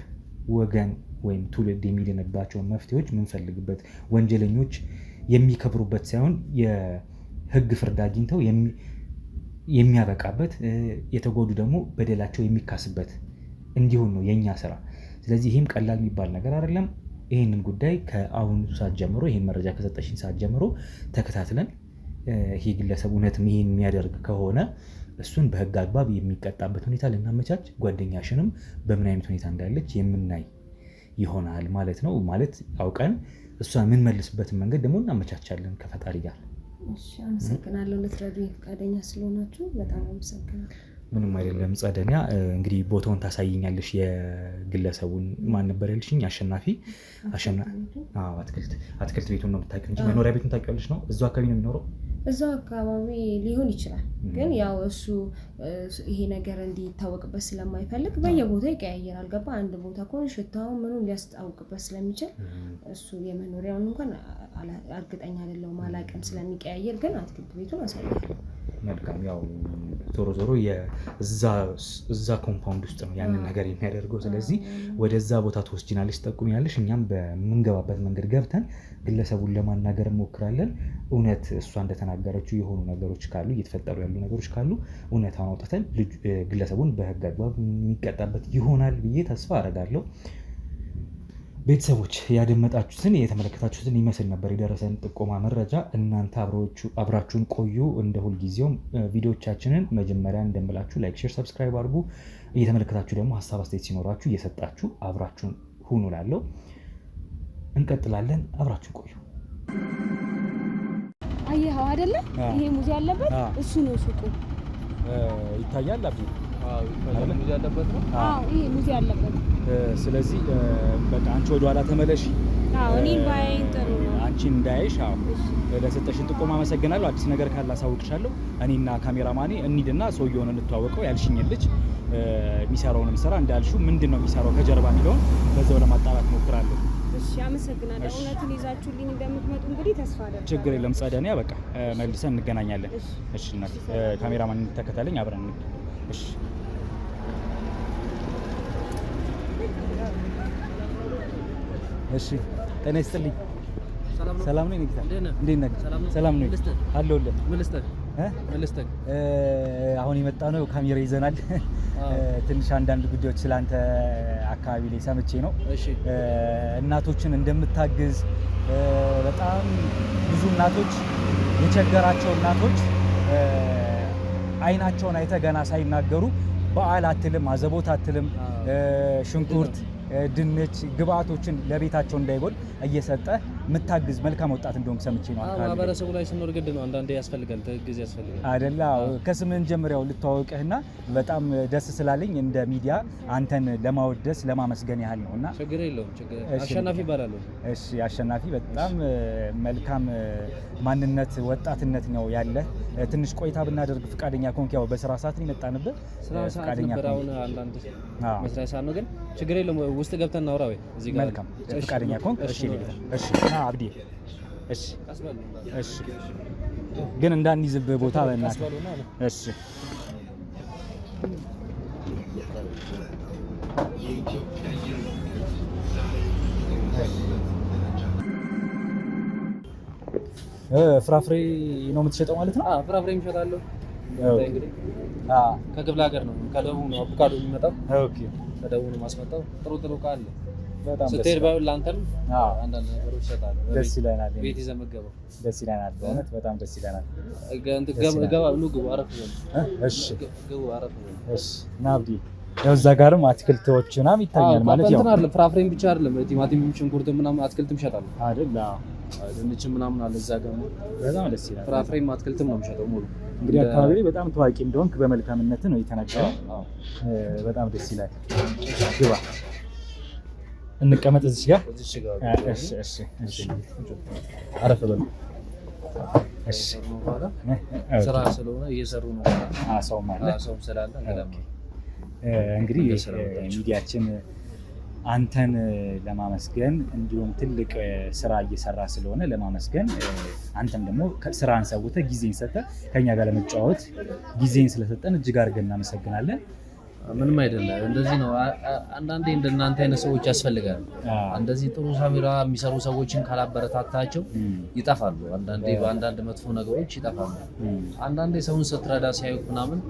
ወገን ወይም ትውልድ የሚድንባቸውን መፍትሄዎች የምንፈልግበት ወንጀለኞች የሚከብሩበት ሳይሆን የህግ ፍርድ አግኝተው የሚያበቃበት የተጎዱ ደግሞ በደላቸው የሚካስበት እንዲሆን ነው የእኛ ስራ። ስለዚህ ይህም ቀላል የሚባል ነገር አይደለም። ይህንን ጉዳይ ከአሁኑ ሰዓት ጀምሮ ይህን መረጃ ከሰጠሽኝ ሰዓት ጀምሮ ተከታትለን ይህ ግለሰብ እውነትም ይህን የሚያደርግ ከሆነ እሱን በህግ አግባብ የሚቀጣበት ሁኔታ ልናመቻች፣ ጓደኛሽንም በምን አይነት ሁኔታ እንዳለች የምናይ ይሆናል ማለት ነው። ማለት አውቀን እሷን የምንመልስበትን መንገድ ደግሞ እናመቻቻለን ከፈጣሪ ጋር። አመሰግናለሁ። ልትረዱኝ ፈቃደኛ ስለሆናችሁ በጣም አመሰግናለሁ። ምንም አይደለም ጸደኒያ። እንግዲህ ቦታውን ታሳይኛለሽ። የግለሰቡን ማን ነበር ያልሽኝ? አሸናፊ አትክልት ቤቱን ነው የምታውቂው እንጂ መኖሪያ ቤቱን ታውቂዋለሽ ነው? እዛው አካባቢ ነው የሚኖረው? እዛው አካባቢ ሊሆን ይችላል። ግን ያው እሱ ይሄ ነገር እንዲታወቅበት ስለማይፈልግ በየቦታው ይቀያየራል። ገባ? አንድ ቦታ ከሆነ ሽታውን ምኑን ሊያስታውቅበት ስለሚችል እሱ የመኖሪያውን እንኳን እርግጠኛ አይደለሁም አላውቅም ስለሚቀያየር፣ ግን አትክልት ቤቱን አሳያለሁ። መልካም። ያው ዞሮ እዛ ኮምፓውንድ ውስጥ ነው ያንን ነገር የሚያደርገው። ስለዚህ ወደዛ ቦታ ትወስጂናለሽ፣ ትጠቁሚያለሽ። እኛም በምንገባበት መንገድ ገብተን ግለሰቡን ለማናገር እንሞክራለን። እውነት እሷ እንደተናገረችው የሆኑ ነገሮች ካሉ እየተፈጠሩ ያሉ ነገሮች ካሉ እውነታውን አውጥተን ግለሰቡን በህግ አግባብ የሚቀጣበት ይሆናል ብዬ ተስፋ አደርጋለሁ። ቤተሰቦች ያደመጣችሁትን የተመለከታችሁትን ይመስል ነበር የደረሰን ጥቆማ መረጃ። እናንተ አብራችሁን ቆዩ። እንደ ሁልጊዜውም ቪዲዮቻችንን መጀመሪያ እንደምላችሁ ላይክ፣ ሼር፣ ሰብስክራይብ አድርጉ። እየተመለከታችሁ ደግሞ ሀሳብ አስተያየት ሲኖራችሁ እየሰጣችሁ አብራችሁን ሁኑ ላለው እንቀጥላለን። አብራችሁን ቆዩ። አየኸው አይደለ? ይሄ ሙዝ ያለበት እሱ ነው ሱቁ። ይታያል አብዲ? ይታያል። ሙዝ ያለበት ነው። ይሄ ሙዝ ያለበት። ስለዚህ በቃ አንቺ ወደ ኋላ ተመለሽ። እኔን ባያይን ጥሩ ነው። አንቺን እንዳይሽ። ለሰጠሽን ጥቆማ አመሰግናለሁ። አዲስ ነገር ካለ አሳውቅሻለሁ። እኔና ካሜራማኔ እንሂድና ሰውየውን እንተዋወቀው። ያልሽኝ ልጅ የሚሰራውንም ስራ እንዳልሽው ምንድነው የሚሰራው ከጀርባ የሚለውን በዛው ለማጣራት ሞክራለሁ። እሺ፣ አመሰግናለሁ። እውነቱን ይዛችሁልኝ እንደምትመጡ እንግዲህ ተስፋ አደርጋለሁ። ችግር የለም ጸደኒያ። በቃ መልሰን እንገናኛለን። እሺ እናቴ፣ ካሜራማን ተከታተለኝ፣ አብረን እንሂድ። እሺ እሺ። ጤና ይስጥልኝ። ሰላም ነው። እንዴት ነህ? ሰላም ነው አለሁልህ። አሁን የመጣ ነው ካሜራ ይዘናል። ትንሽ አንዳንድ ጉዳዮች ስላንተ አካባቢ ላይ ሰምቼ ነው። እናቶችን እንደምታግዝ በጣም ብዙ እናቶች የቸገራቸው እናቶች አይናቸውን አይተህ ገና ሳይናገሩ በዓል አትልም፣ አዘቦት አትልም፣ ሽንኩርት ድንች ግብአቶችን ለቤታቸው እንዳይጎል እየሰጠ የምታግዝ መልካም ወጣት እንደሆንክ ሰምቼ ነው። ማህበረሰቡ ላይ ስኖር ግድ ነው። አንዳንዴ ያስፈልጋል፣ ትግዝ ያስፈልጋል አይደል? ከስምህን ጀምሬው ልተዋወቅህና በጣም ደስ ስላለኝ እንደ ሚዲያ አንተን ለማወደስ ለማመስገን ያህል ነውና። ችግር የለውም። አሸናፊ ይባላል። እሺ አሸናፊ፣ በጣም መልካም ማንነት ወጣትነት ነው ያለ። ትንሽ ቆይታ ብናደርግ ፍቃደኛ ኮንክ? ያው በስራ ሰዓት ነው የመጣንበት። ስራ ሰዓት ነበር። አሁን አንዳንድ መስሪያ ሰዓት ነው፣ ግን ችግር የለውም። ውስጥ ገብተን እናውራ ወይ? እዚህ ጋር መልካም ፍቃደኛ ኮንክ? እሺ እሺ አብዲ፣ እሺ እሺ፣ ግን እንዳንይዝብህ ቦታ በእናትህ። እሺ ፍራፍሬ ነው የምትሸጠው ማለት ነው? ፍራፍሬ የሚሸጣለሁ። እንግዲህ ከክፍለ ሀገር ነው፣ ከደቡብ ነው አቮካዶ የሚመጣው። ኦኬ፣ ከደቡብ ነው ማስመጣው። ጥሩ እቃ አለ። በጣም ስትሄድ ባይሆን ላንተም አንዳንድ ነገሮች ይሰጣሉ። ደስ ይለናል። ቤት ይዘህ መገበው ደስ ይለናል። በእውነት በጣም ደስ ይለናል። ግቡ አረፍ ነው። እሺ ግቡ አረፍ ነው። እሺ ናብዲ፣ ያው እዛ ጋርም አትክልቶች ምናምን ይታያል ማለት ያው እንትን አይደለም፣ ፍራፍሬም ብቻ አይደለም፣ ቲማቲም፣ ሽንኩርት ምናምን አትክልትም ይሸጣሉ አይደል? ድንች ምናምን አለ እዛ ጋር። በጣም ደስ ይላል። ፍራፍሬም አትክልትም ነው የሚሸጠው ሙሉ። እንግዲህ አካባቢ ላይ በጣም ታዋቂ እንደሆንክ በመልካምነት ነው የተነገረው። በጣም ደስ ይላል። ግባ፣ እንቀመጥ እዚህ ጋር። እሺ እሺ እሺ፣ አረፍ በሉ። እሺ፣ ስራ ስለሆነ እየሰሩ ነው። ሰውም አለ፣ ሰውም ስላለ እንግዲህ ሚዲያችን አንተን ለማመስገን እንዲሁም ትልቅ ስራ እየሰራ ስለሆነ ለማመስገን፣ አንተም ደግሞ ስራን ሰውተህ ጊዜን ሰጥተህ ከኛ ጋር ለመጫወት ጊዜን ስለሰጠን እጅግ አድርገን እናመሰግናለን። ምንም አይደለም። እንደዚህ ነው። አንዳንዴ እንደናንተ አይነት ሰዎች ያስፈልጋሉ። እንደዚህ ጥሩ ካሜራ የሚሰሩ ሰዎችን ካላበረታታቸው ይጠፋሉ። አንዳንዴ በአንዳንድ መጥፎ ነገሮች ይጠፋሉ። አንዳንዴ ሰውን ስትረዳ ሲያዩ ምናምን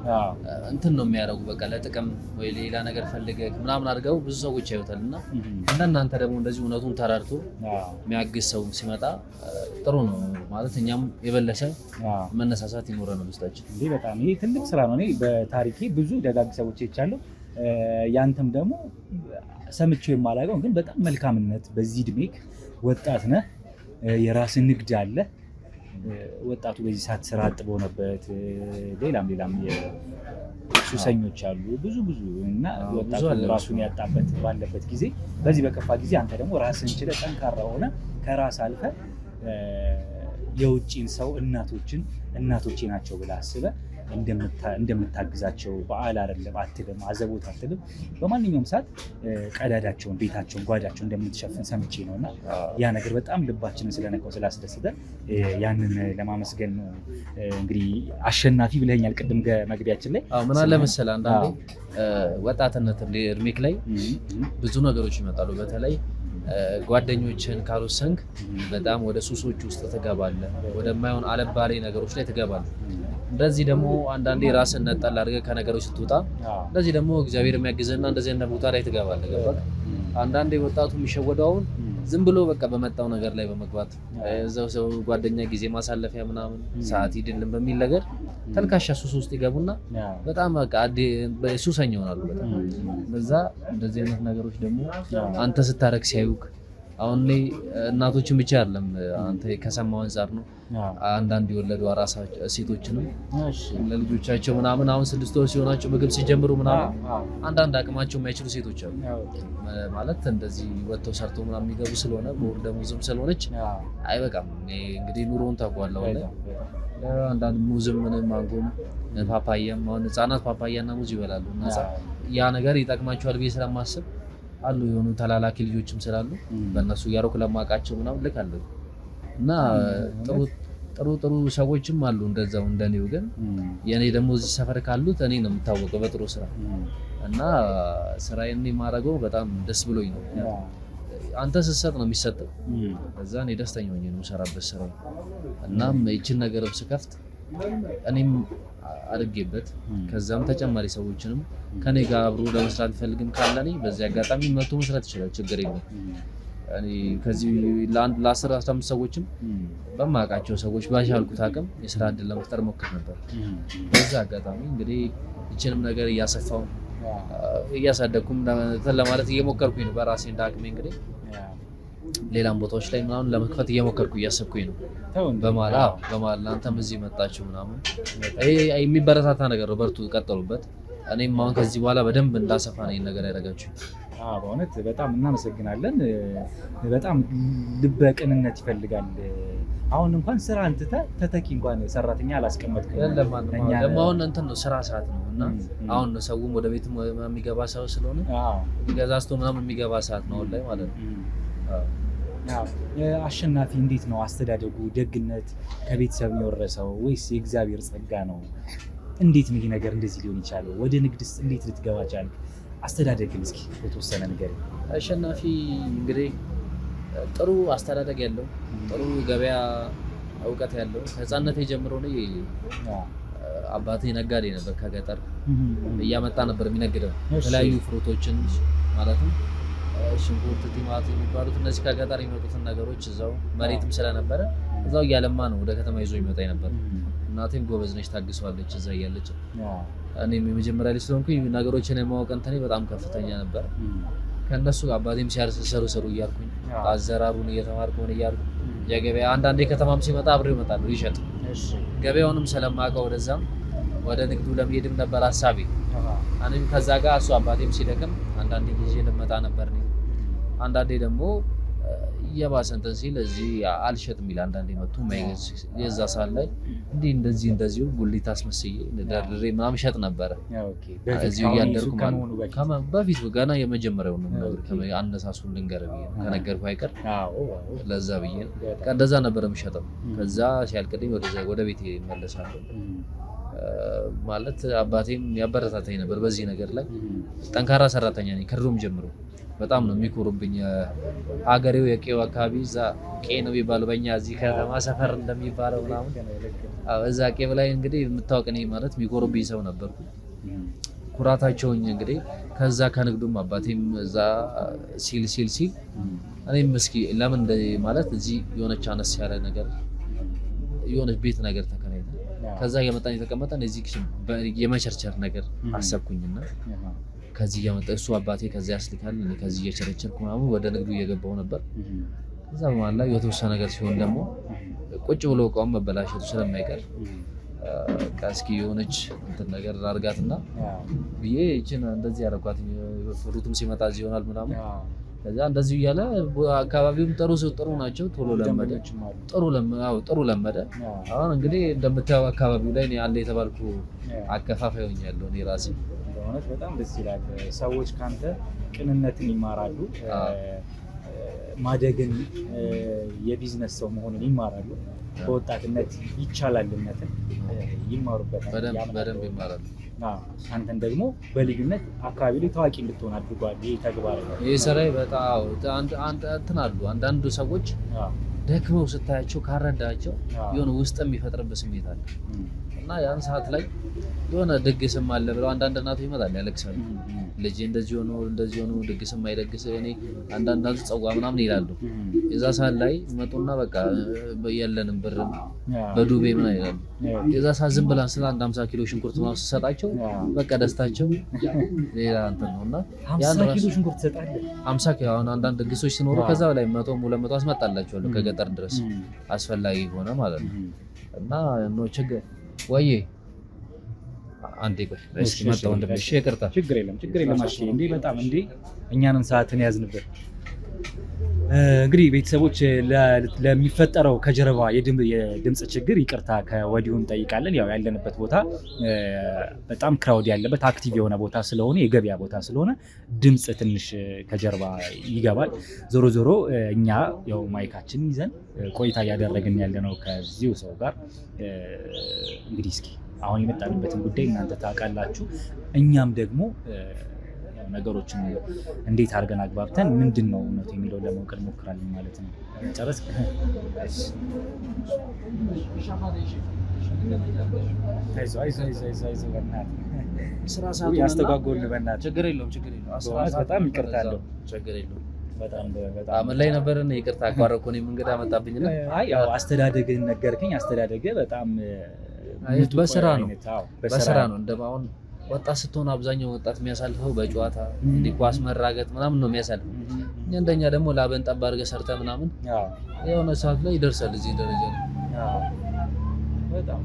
እንትን ነው የሚያደርጉ፣ በቃ ለጥቅም ወይ ሌላ ነገር ፈልገህ ምናምን አድርገው ብዙ ሰዎች ያዩታል። እና እንደናንተ ደግሞ እንደዚህ እውነቱን ተረድቶ የሚያግዝ ሰው ሲመጣ ጥሩ ነው ማለት፣ እኛም የበለሰ መነሳሳት ይኖረናል ውስጣችን። እንዴ በጣም ይሄ ትልቅ ስራ ነው። እኔ በታሪኬ ብዙ ደጋግ ሰዎች ይቻላል። ያንተም ደግሞ ሰምቼው የማላውቀው ግን በጣም መልካምነት፣ በዚህ እድሜክ ወጣት ነህ፣ የራስህ ንግድ አለ። ወጣቱ በዚህ ሰዓት ስራ አጥ በሆነበት ሌላም ሱሰኞች አሉ ብዙ እና ወጣቱ ራሱን ያጣበት ባለበት ጊዜ፣ በዚህ በከፋ ጊዜ አንተ ደግሞ ራስህን ችለህ ጠንካራ ሆነ ከራስ አልፈ የውጭን ሰው እናቶቼ ናቸው ብለህ አስበህ እንደምታግዛቸው፣ በዓል አይደለም አትልም፣ አዘቦት አትልም፣ በማንኛውም ሰዓት ቀዳዳቸውን፣ ቤታቸውን፣ ጓዳቸውን እንደምትሸፍን ሰምቼ ነው። እና ያ ነገር በጣም ልባችንን ስለነካው ስላስደሰተ ያንን ለማመስገን ነው። እንግዲህ አሸናፊ ብለኸኛል ቅድም መግቢያችን ላይ። ምን አለ መሰለህ፣ አንዳንዴ ወጣትነት እድሜክ ላይ ብዙ ነገሮች ይመጣሉ። በተለይ ጓደኞችን ካልወሰንክ በጣም ወደ ሱሶች ውስጥ ትገባለህ፣ ወደማይሆን አለባሌ ነገሮች ላይ ትገባለህ። እንደዚህ ደግሞ አንዳንዴ ራስን ነጠል አድርገህ ከነገሮች ስትወጣ፣ እንደዚህ ደግሞ እግዚአብሔር የሚያግዝህና እንደዚህ አይነት ቦታ ላይ ትገባለህ። ገባህ? አንዳንዴ ወጣቱ የሚሸወደው አሁን ዝም ብሎ በቃ በመጣው ነገር ላይ በመግባት እዛው ሰው ጓደኛ ጊዜ ማሳለፊያ ምናምን ሰዓት ይድልን በሚል ነገር ተልካሻ ሱስ ውስጥ ይገቡና በጣም በቃ ሱሰኛ ይሆናሉ። በጣም እንደዛ እንደዚህ አይነት ነገሮች ደግሞ አንተ ስታረግ ሲያዩክ አሁን እኔ እናቶችን ብቻ አይደለም አንተ ከሰማው አንፃር ነው። አንዳንድ የወለዱ አራስ ሴቶችንም ለልጆቻቸው ምናምን አሁን 6 ወር ሲሆናቸው ምግብ ሲጀምሩ ምናምን አንዳንድ አቅማቸው የማይችሉ ሴቶች አሉ። ማለት እንደዚህ ወጥተው ሰርተው ምናምን የሚገቡ ስለሆነ በወር ደመወዝም ስለሆነች አይበቃም። እንግዲህ ኑሮውን ታውቀዋለህ። አንዳንድ ሙዝም ምንም ማንጎም ፓፓያም አሁን ህጻናት ፓፓያና ሙዝ ይበላሉ እና ያ ነገር ይጠቅማቸዋል ብዬ ስለማስብ አሉ የሆኑ ተላላኪ ልጆችም ስላሉ በእነሱ እያደረኩ ለማውቃቸው ምናምን ልካለሁ እና ጥሩ ሰዎችም አሉ እንደዛው እንደኔው። ግን የኔ ደግሞ እዚህ ሰፈር ካሉት እኔ ነው የምታወቀው በጥሩ ስራ እና ስራዬን የማደርገው በጣም ደስ ብሎኝ ነው። አንተ ስትሰጥ ነው የሚሰጠው። ከዛ እኔ ደስተኛ ሆኜ ነው የምሰራበት ስራ። እናም ይህችን ነገር ስከፍት እኔም አድጌበት ከዛም ተጨማሪ ሰዎችንም ከኔ ጋር አብሮ ለመስራት ፈልግም ካለኔ በዚህ አጋጣሚ መቶ መስራት ይችላል፣ ችግር የለም። እኔ ከዚህ ለ10-15 ሰዎችም በማውቃቸው ሰዎች ባሻልኩት አቅም የስራ እድል ለመፍጠር ሞክር ነበር። በዛ አጋጣሚ እንግዲህ ይችንም ነገር እያሰፋው እያሳደግኩም ለማለት እየሞከርኩኝ ነው በራሴ እንዳቅሜ። እንግዲህ ሌላም ቦታዎች ላይ ምናምን ለመክፈት እየሞከርኩ እያሰብኩኝ ነው። በመሀል እናንተም እዚህ መጣችሁ ምናምን የሚበረታታ ነገር ነው። በርቱ፣ ቀጠሉበት። እኔም አሁን ከዚህ በኋላ በደንብ እንዳሰፋ ነው ይሄን ነገር ያደረጋችሁ። በእውነት በጣም እናመሰግናለን። በጣም ልበ ቅንነት ይፈልጋል። አሁን እንኳን ስራ እንትተህ ተተኪ እንኳን ሰራተኛ አላስቀመጥክም። ደግሞ አሁን እንትን ነው ስራ ሰዓት ነው እና አሁን ሰውም ወደ ቤት የሚገባ ሰው ስለሆነ ገዛዝቶ ምናምን የሚገባ ሰዓት ነው አሁን ላይ ማለት ነው። አሸናፊ እንዴት ነው አስተዳደጉ? ደግነት ከቤተሰብ የወረሰው ወይስ የእግዚአብሔር ጸጋ ነው? እንዴት ነው ይሄ ነገር እንደዚህ ሊሆን ይቻለው? ወደ ንግድስ እንዴት ልትገባ ቻልክ? አስተዳደግን እስኪ የተወሰነ ነገር። አሸናፊ እንግዲህ ጥሩ አስተዳደግ ያለው ጥሩ ገበያ እውቀት ያለው ከህፃንነቴ ጀምሮ ነው። አባቴ ነጋዴ ነበር። ከገጠር እያመጣ ነበር የሚነግደው የተለያዩ ፍሩቶችን ማለትም ሽንኩርት፣ ቲማቲም የሚባሉት እነዚህ ከገጠር የሚመጡትን ነገሮች እዛው መሬትም ስለነበረ እዛው እያለማ ነው ወደ ከተማ ይዞ ይመጣ ነበር። እናቴም ጎበዝ ነች፣ ታግሷለች እዛ እያለች። እኔም የመጀመሪያ ልጅ ስለሆንኩኝ ነገሮችን የማወቅ እንትኔ በጣም ከፍተኛ ነበር። ከእነሱ አባቴም ሲያርስ ሰሩ እያልኩኝ አዘራሩን እየተማርኩ ሆነ እያልኩ የገበያ አንዳንዴ ከተማም ሲመጣ አብሬው እመጣለሁ ይሸጥ። ገበያውንም ስለማውቀው ወደዛም ወደ ንግዱ ለመሄድም ነበር ሀሳቤ። እኔም ከዛ ጋር እሱ አባቴም ሲደክም አንዳንዴ ጊዜ ልመጣ ነበር። አንዳንዴ ደግሞ የባሰ እንትን ሲል እዚህ አልሸጥም ይላል። አንዳንዴ መጥቶ የዛ ሰዓት ላይ እንደዚሁ ጉሊት አስመስዬ ደርድሬ ምናምን ሸጥ ነበረ። እዚሁ እያደርኩ በፊት ገና የመጀመሪያው ነው አነሳሱን ልንገርህ ብዬ ነው ከነገርኩህ አይቀር ለዛ ብዬ ነው። እንደዛ ነበረ የምሸጠው። ከዛ ሲያልቅልኝ ወደ ቤቴ እመለሳለሁ። ማለት አባቴም ያበረታታኝ ነበር በዚህ ነገር ላይ። ጠንካራ ሰራተኛ ነኝ ከድሮም ጀምሮ። በጣም ነው የሚኮሩብኝ። ሀገሬው የቄው አካባቢ እዛ ቄ ነው የሚባለው በእኛ እዚህ ከተማ ሰፈር እንደሚባለው ምናምን እዛ ቄው ላይ እንግዲህ የምታወቅ ነኝ ማለት የሚኮሩብኝ ሰው ነበርኩ። ኩራታቸውኝ እንግዲህ ከዛ ከንግዱም አባቴም እዛ ሲል እኔም እስኪ ለምን ማለት እዚህ የሆነች አነስ ያለ ነገር የሆነች ቤት ነገር ተከራይተን ከዛ የመጣን የተቀመጠን እዚህ የመቸርቸር ነገር አሰብኩኝና ከዚህ እያመጣ እሱ አባቴ ከዚያ ያስልካል፣ እኔ ከዚህ እየቸረቸርኩ ምናምን ወደ ንግዱ እየገባሁ ነበር። ከዛ በኋላ ላይ የተወሰነ ነገር ሲሆን ደግሞ ቁጭ ብሎ እቃውን መበላሸቱ ስለማይቀር እስኪ የሆነች እንትን ነገር አድርጋትና ብዬ ይችን እንደዚህ ያደረኳት። ፍሩትም ሲመጣ እዚህ ይሆናል ምናምን። ከዛ እንደዚሁ እያለ አካባቢውም ጥሩ ናቸው። ጥሩ ለመደ። አሁን እንግዲህ እንደምታየው አካባቢው ላይ እኔ አለ የተባልኩ አከፋፋይ ሆኛለሁ እኔ ራሴ። በእውነት በጣም ደስ ይላል። ሰዎች ካንተ ቅንነትን ይማራሉ፣ ማደግን፣ የቢዝነስ ሰው መሆንን ይማራሉ። በወጣትነት ይቻላልነትን ይማሩበታል፣ በደንብ ይማራሉ። አንተን ደግሞ በልዩነት አካባቢ ላይ ታዋቂ እንድትሆን አድርጓል። ይህ ተግባር ይህ ስራዬ በጣም እንትን አሉ። አንዳንዱ ሰዎች ደክመው ስታያቸው ካረዳቸው የሆነ ውስጥ የሚፈጥርበት ስሜት አለ እና ያን ሰዓት ላይ የሆነ ድግስም አለ ብለው አንዳንድ እናቶች ይመጣሉ ያለቅሳሉ። ልጅ እንደዚህ ሆኖ ድግስም አይደግስ እኔ አንዳንድ ጸዋ ምናምን ይላሉ። የዛ ሰዓት ላይ መጡና በቃ የለንም ብርም በዱቤ ምን ይላሉ። የዛ ሰዓት ዝም ብላ ስለ 50 ኪሎ ሽንኩርት ምናምን ስሰጣቸው በቃ ደስታቸው ሌላ እንትን ነውና 50 ኪሎ ሽንኩርት ትሰጣለህ? 50 ኪሎ አሁን አንዳንድ ድግሶች ሲኖሩ ከዛ በላይ 100 200 አስመጣላቸዋለሁ ከገጠር ድረስ አስፈላጊ ሆነ ማለት ነው። እና ነው ችግር ወይ አንዴ ቆይ እስኪ መጣው እንደምሽ ይቅርታ። ችግር የለም እሺ። እንዴ በጣም እንዴ እኛንን ሰዓትን ያዝንበት። እንግዲህ ቤተሰቦች ለሚፈጠረው ከጀርባ የድምጽ ችግር ይቅርታ ከወዲሁ እንጠይቃለን። ያው ያለንበት ቦታ በጣም ክራውድ ያለበት አክቲቭ የሆነ ቦታ ስለሆነ የገበያ ቦታ ስለሆነ ድምጽ ትንሽ ከጀርባ ይገባል። ዞሮ ዞሮ እኛ ያው ማይካችንን ይዘን ቆይታ እያደረግን ያለነው ከዚሁ ሰው ጋር እንግዲህ እስኪ አሁን የመጣንበትን ጉዳይ እናንተ ታውቃላችሁ። እኛም ደግሞ ነገሮችን እንዴት አድርገን አግባብተን ምንድን ነው እውነቱ የሚለውን ለማወቅ እንሞክራለን ማለት ነው። ጨረስ ያስተጓጎልን በእናትህ ችግር የለውም። በጣም ይቅርታ አለው። በጣም ላይ ነበርን። ይቅርታ አቋረጥኩ። እኔም እንግዳ መጣብኝ ነው። አይ ያው አስተዳደግህን ነገርከኝ። አስተዳደግህ በጣም በስራ ነው። እንደማውን ወጣት ስትሆን አብዛኛው ወጣት የሚያሳልፈው በጨዋታ እንዲህ ኳስ መራገጥ ምናምን ነው የሚያሳልፈው። እንደኛ ደግሞ ላበን ጠብ አድርገህ ሰርተህ ምናምን የሆነ ሰዓት ላይ ይደርሳል እዚህ ደረጃ ነው። በጣም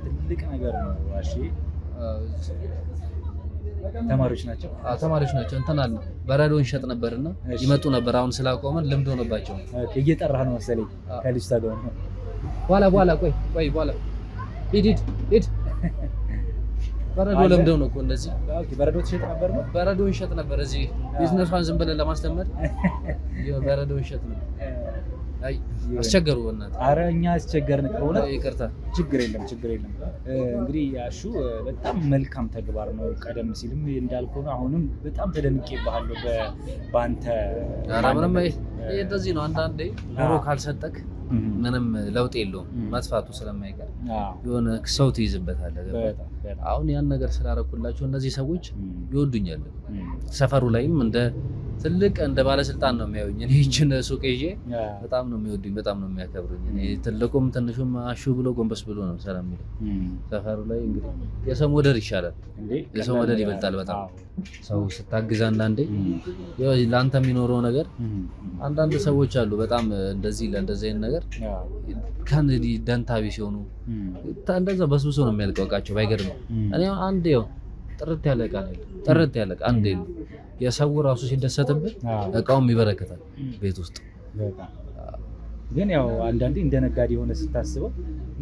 ትልቅ ነገር ነው። እሺ ተማሪዎች ናቸው እንትን አለ በረዶ እንሸጥ ነበርና ይመጡ ነበር። አሁን ስላቆመን ልምድ ሆነባቸው። እየጠራህ ነው መሰለኝ ከልጅ ታገው በኋላ ቆይ በኋላ ሂድ በረዶ ለምደው ነው እኮ እንደዚህ። በረዶ ትሸጥ ነበር ነው? በረዶ እንሸጥ ነበር እዚህ ቢዝነሷን ዝም ብለን ለማስተማር በረዶ እንሸጥ ነው። አይ አስቸገሩ በእናትህ። ኧረ እኛ አስቸገርን ከሆነ ይቅርታ። ችግር የለም። እንግዲህ ያሹ በጣም መልካም ተግባር ነው። ቀደም ሲልም እንዳልኩህ ነው። አሁንም በጣም ተደንቄብሃለሁ በአንተ። ኧረ ምንም እንደዚህ ነው። አንዳንዴ ኑሮ ካልሰጠክ ምንም ለውጥ የለውም። መጥፋቱ ስለማይቀር የሆነ ሰው ትይዝበታለህ። አሁን ያን ነገር ስላደረኩላቸው እነዚህ ሰዎች ይወዱኛል። ሰፈሩ ላይም እንደ ትልቅ እንደ ባለስልጣን ነው የሚያዩኝ። እኔ እቺን ሱቅ ይዤ በጣም ነው የሚወዱኝ፣ በጣም ነው የሚያከብሩኝ። እኔ ትልቁም ትንሹም አሹ ብሎ ጎንበስ ብሎ ነው ሰላም የሚለው። ሰፈሩ ላይ እንግዲህ የሰው ወደር ይሻላል፣ የሰው ወደር ይበልጣል። በጣም ሰው ስታግዝ አንዳንዴ ለአንተ የሚኖረው ነገር አንዳንድ ሰዎች አሉ በጣም እንደዚህ ለእንደዚህ አይነት ነገር ከእንግዲህ ደንታቢ ሲሆኑ እንደዛ በስብሶ ነው የሚያልቀው እቃቸው። ባይገርም እኔ አንዴ ጥርት ያለ እቃ ነው አንዴ ነው የሰው ራሱ ሲደሰትበት እቃውም ይበረከታል ቤት ውስጥ። ግን ያው አንዳንዴ እንደ ነጋዴ የሆነ ስታስበው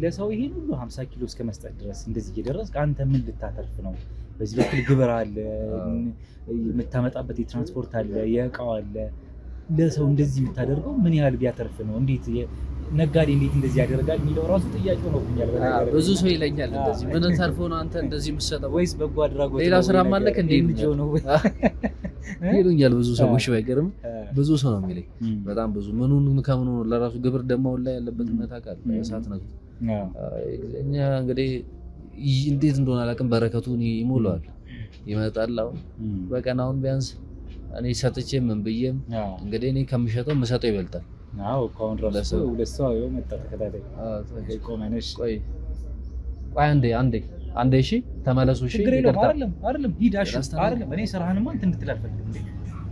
ለሰው ይሄን ሁሉ 50 ኪሎ እስከ መስጠት ድረስ እንደዚህ እየደረስክ አንተ ምን ልታተርፍ ነው? በዚህ በኩል ግብር አለ፣ የምታመጣበት የትራንስፖርት አለ፣ የእቃው አለ። ለሰው እንደዚህ የምታደርገው ምን ያህል ቢያተርፍ ነው? እንዴት ነጋዴ እንዴት እንደዚህ ያደርጋል የሚለው ራሱ ጥያቄ ሆኖብኛል። ብዙ ሰው ይለኛል እንደዚህ ምን ተርፎ ነው አንተ እንደዚህ የምትሰጠው? ወይስ በጎ አድራጎት ሌላ ስራ ማለክ እንዴ ነው ይሉኛል ብዙ ሰዎች። ባይገርም ብዙ ሰው ነው የሚለኝ በጣም ብዙ። ምኑን ከምኑ ለራሱ ግብር ደግሞ ላይ ያለበት መታቃል እሳት ነው። እኛ እንግዲህ እንዴት እንደሆነ አላውቅም። በረከቱን ይሞላዋል ይመጣል። አሁን በቀን አሁን ቢያንስ እኔ ሰጥቼ ምን ብዬም እንግዲህ እኔ ከምሸጠው የምሰጠው ይበልጣል። አዎ ካሁን ራሱ ሁለት ሰው ይኸው መጣ ተከታታይ ቆመነሽ። ቆይ አንዴ እሺ ተመለሱ። እሺ አይደለም ሂድ አሽ አይደለም እኔ ስራህንማ እንትን እንድትል አልፈልግም።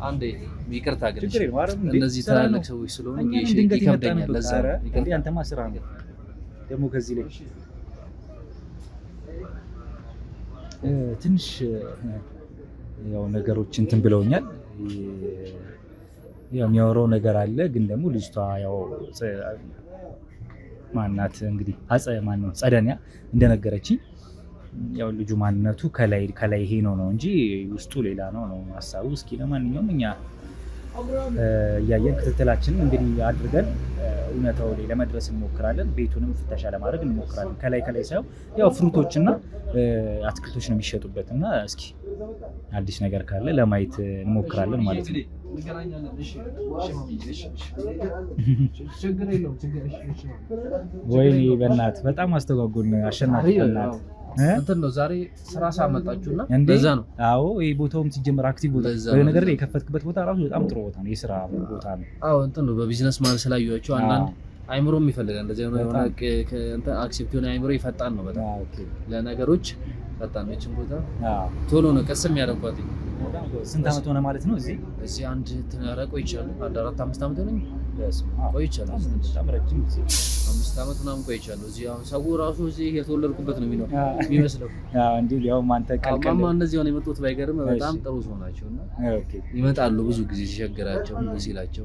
አንዴ ይቅርታ ግን እነዚህ ትላልቅ ሰዎች ስለሆኑ ይከብደኛል። ለዛ እንዴ አንተማ ስራህ ነው ደግሞ ከዚህ ላይ ትንሽ ያው ነገሮች እንትን ብለውኛል። ያው የሚያወራው ነገር አለ። ግን ደግሞ ልጅቷ ያው ማናት እንግዲህ ጸደንያ እንደነገረችኝ ያው ልጁ ማንነቱ ከላይ ይሄ ነው እንጂ ውስጡ ሌላ ነው ሀሳቡ። እስኪ ለማንኛውም እኛ እያየን ክትትላችንን እንግዲህ አድርገን እውነታው ላይ ለመድረስ እንሞክራለን። ቤቱንም ፍተሻ ለማድረግ እንሞክራለን። ከላይ ሳይሆን ያው ፍሩቶችና አትክልቶች ነው የሚሸጡበት እና እስኪ አዲስ ነገር ካለ ለማየት እንሞክራለን ማለት ነው። ወይኔ በእናትህ በጣም አስተጓጎል ነው አሸናፊ በእናትህ እንትን ነው ዛሬ ስራ ሳመጣችሁና በዛ ነው። አዎ ይሄ ቦታውም ሲጀምር አክቲቭ ቦታ በነገር ላይ የከፈትክበት ቦታ ራሱ በጣም ጥሩ ቦታ ነው፣ የስራ ቦታ ነው። አዎ እንትን ነው በቢዝነስ ማለት ስላዩዋቸው አንዳንድ አይምሮም ይፈልጋል እንደዚህ ነው የሆነ እንትን አክሴፕት የሆነ አይምሮ ይፈጣን ነው በጣም ለነገሮች ፈጣን ነው። እቺን ቦታ ቶሎ ነው ቀስም ያደርጓት። ስንት አመት ሆነ ማለት ነው እዚህ አንድ ተናረቆ ይቻላል አንድ 4-5 አመት ሆነኝ ቆይቻለሁ። በጣም ረጅም ጊዜ 5 አመት ምናምን ቆይቻለሁ እዚህ። አሁን ሰው ራሱ እዚህ የተወለድኩበት ነው የሚመስለው። እንዴ ያው ማንተ ቀልቀል እነዚህ ሆነ የመጡት ባይገርም በጣም ጥሩ ሰው ናቸውና ይመጣሉ ብዙ ጊዜ ሲቸግራቸው ሲላቸው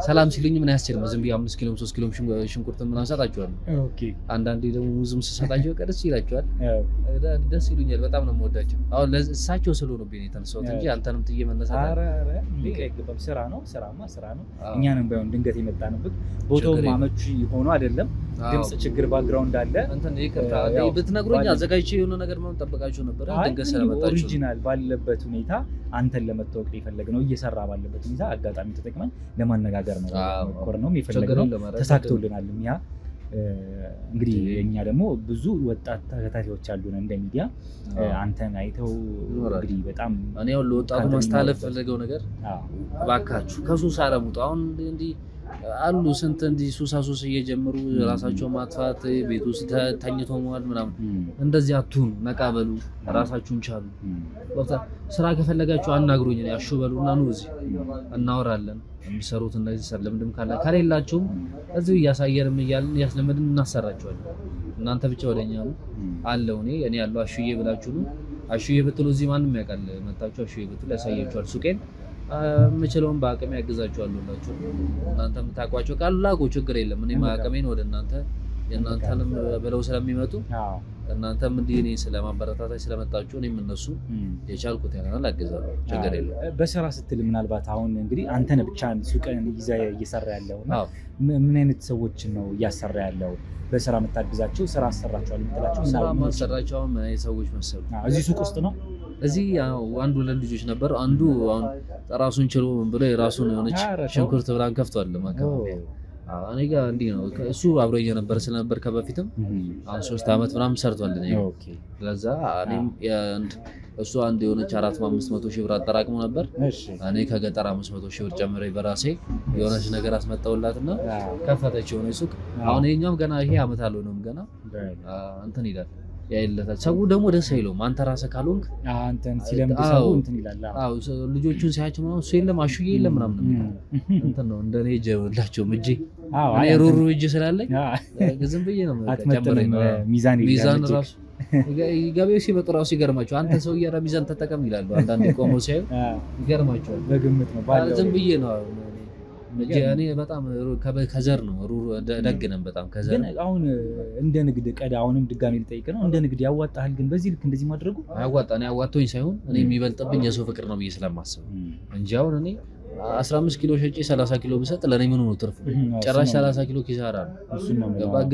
ሰላም ሲሉኝ ምን ያስችልም ዝም ብዬ 5 ኪሎም 3 ኪሎም ሽንኩርት ምናምን ሰጣቸዋለሁ። አንዳንዴ ደግሞ ሙዝም ስሰጣቸው ቀደስ ይላቸዋል፣ ደስ ይሉኛል። በጣም ነው የምወዳቸው። አሁን ለእሳቸው ስለሆኑብኝ የተነሳሁት እንጂ አንተንም ጥዬ መነሳት አይገባም። ስራ ነው፣ ስራማ ስራ ነው። እኛንም ባይሆን ድንገት የመጣንበት ቦታው አመቺ ሆኖ አይደለም። ድምጽ ችግር ባክግራውንድ አለ። እንትን ይቅርታ ብትነግሩኝ አዘጋጅቼ የሆነ ነገር ምናምን ጠብቃችሁ ነበር። ድንገት ስለመጣችሁ ኦሪጂናል ባለበት ሁኔታ አንተን ለመታወቅ የፈለግነው እየሰራ ባለበት ሁኔታ አጋጣሚ ተጠቅመን ለማነጋገር ነው ነው የፈለግነው። ተሳክቶልናል። ያ እንግዲህ እኛ ደግሞ ብዙ ወጣት ተከታታዮች አሉን እንደ ሚዲያ። አንተን አይተው እንግዲህ በጣም እኔ ያው ለወጣቱ ማስተላለፍ ፈለገው ነገር እባካችሁ ከሱስ አለሙጡ። አሁን እንዲህ አሉ ስንት እንዲህ ሱስ እየጀመሩ ራሳቸው ማጥፋት ቤት ውስጥ ተኝቶ መዋል ምናምን። እንደዚህ አትሁኑ፣ ነቃ በሉ፣ ራሳችሁን ቻሉ። ስራ ከፈለጋችሁ አናግሩኝ፣ ያሹ በሉና ኑ እዚህ እናወራለን። የሚሰሩት እንደዚህ ለምንድም ከሌላችሁም እዚሁ እያሳየንም እያልን እያስለመድን እናሰራቸዋለን። እናንተ ብቻ ወደኛ ነው አለው። እኔ ያለው አሹዬ ብላችሁ ነው። አሹዬ ብትሉ እዚህ ማንም ያውቃል። መጣችሁ አሹዬ ብትሉ ያሳያችኋል። ሱቄን የምችለውን በአቅሜ ያግዛችኋለሁ ሁላችሁ። እናንተ የምታውቋቸው ካሉ ላኩ፣ ችግር የለም። እኔም አቅሜን ወደ እናንተ የእናንተንም ብለው ስለሚመጡ እናንተም እንዲህ እኔ ስለማበረታታች ስለመጣችሁ እኔም እነሱ የቻልኩት ያለናል አግዛለሁ፣ ችግር የለም። በስራ ስትል ምናልባት አሁን እንግዲህ አንተን ብቻ ሱቅን ይዘህ እየሰራ ያለው ምን አይነት ሰዎችን ነው እያሰራ ያለው? በስራ የምታግዛቸው ስራ አሰራቸዋል የምትላቸው ስራ ማሰራቸው ምን አይነት ሰዎች መሰሉ? እዚህ ሱቅ ውስጥ ነው። እዚህ አንዱ ለልጆች ነበር። አንዱ አሁን ራሱን ችሎ ብሎ የራሱን የሆነች ሽንኩርት ብላን ከፍቷል ማከፋፈያ። እኔ ጋር እንዲህ ነው። እሱ አብሮኝ የነበረ ስለነበር ከበፊትም አሁን 3 አመት ምናምን ሰርቷል። ለዛ እኔም እሱ አንድ የሆነች 400-500 ሺህ ብር አጠራቅሞ ነበር። እኔ ከገጠር 500 ሺህ ብር ጨምሬ በራሴ የሆነች ነገር አስመጣውላትና ከፈተች የሆነ ሱቅ። አሁን ይሄኛም ገና ይሄ አመት አልሆነም ገና እንትን ይላል ያይለታል። ሰው ደግሞ ደስ አይለውም። አንተ ራስህ ካልሆንክ አንተን ሲለምድ ሰው እንትን ይላል። አዎ ልጆቹን ሲያቸው ምናምን እሱ የለም አሹዬ የለም ምናምን እንትን ነው እንደኔ ጀውላቸው እጄ እኔ ሩሩ እጄ ስላለኝ ዝም ብዬ ነው ጨምረኝ። ሚዛን ራሱ ገበያው ሲመጡ ራሱ ይገርማቸው። አንተ ሰው እያራ ሚዛን ተጠቀም ይላሉ። አንዳንድ ቆሞ ሲያዩ ይገርማቸዋል። በግምት ነው ባለው ዝም ብዬ ነው እኔ በጣም ከዘር ነው ደግ ነን በጣም ከዘር። ግን አሁን እንደ ንግድ አሁንም ድጋሚ ልጠይቅ ነው፣ እንደ ንግድ ያዋጣሃል? ግን በዚህ ልክ እንደዚህ ማድረጉ እኔ ያዋጣኝ ሳይሆን እኔ የሚበልጥብኝ የሰው ፍቅር ነው ብዬ ስለማስብ እንጂ አሁን እኔ 15 ኪሎ ሸጬ 30 ኪሎ ብሰጥ ለኔ ምን ነው ትርፉ? ጭራሽ 30 ኪሎ ኪሳራ ነው።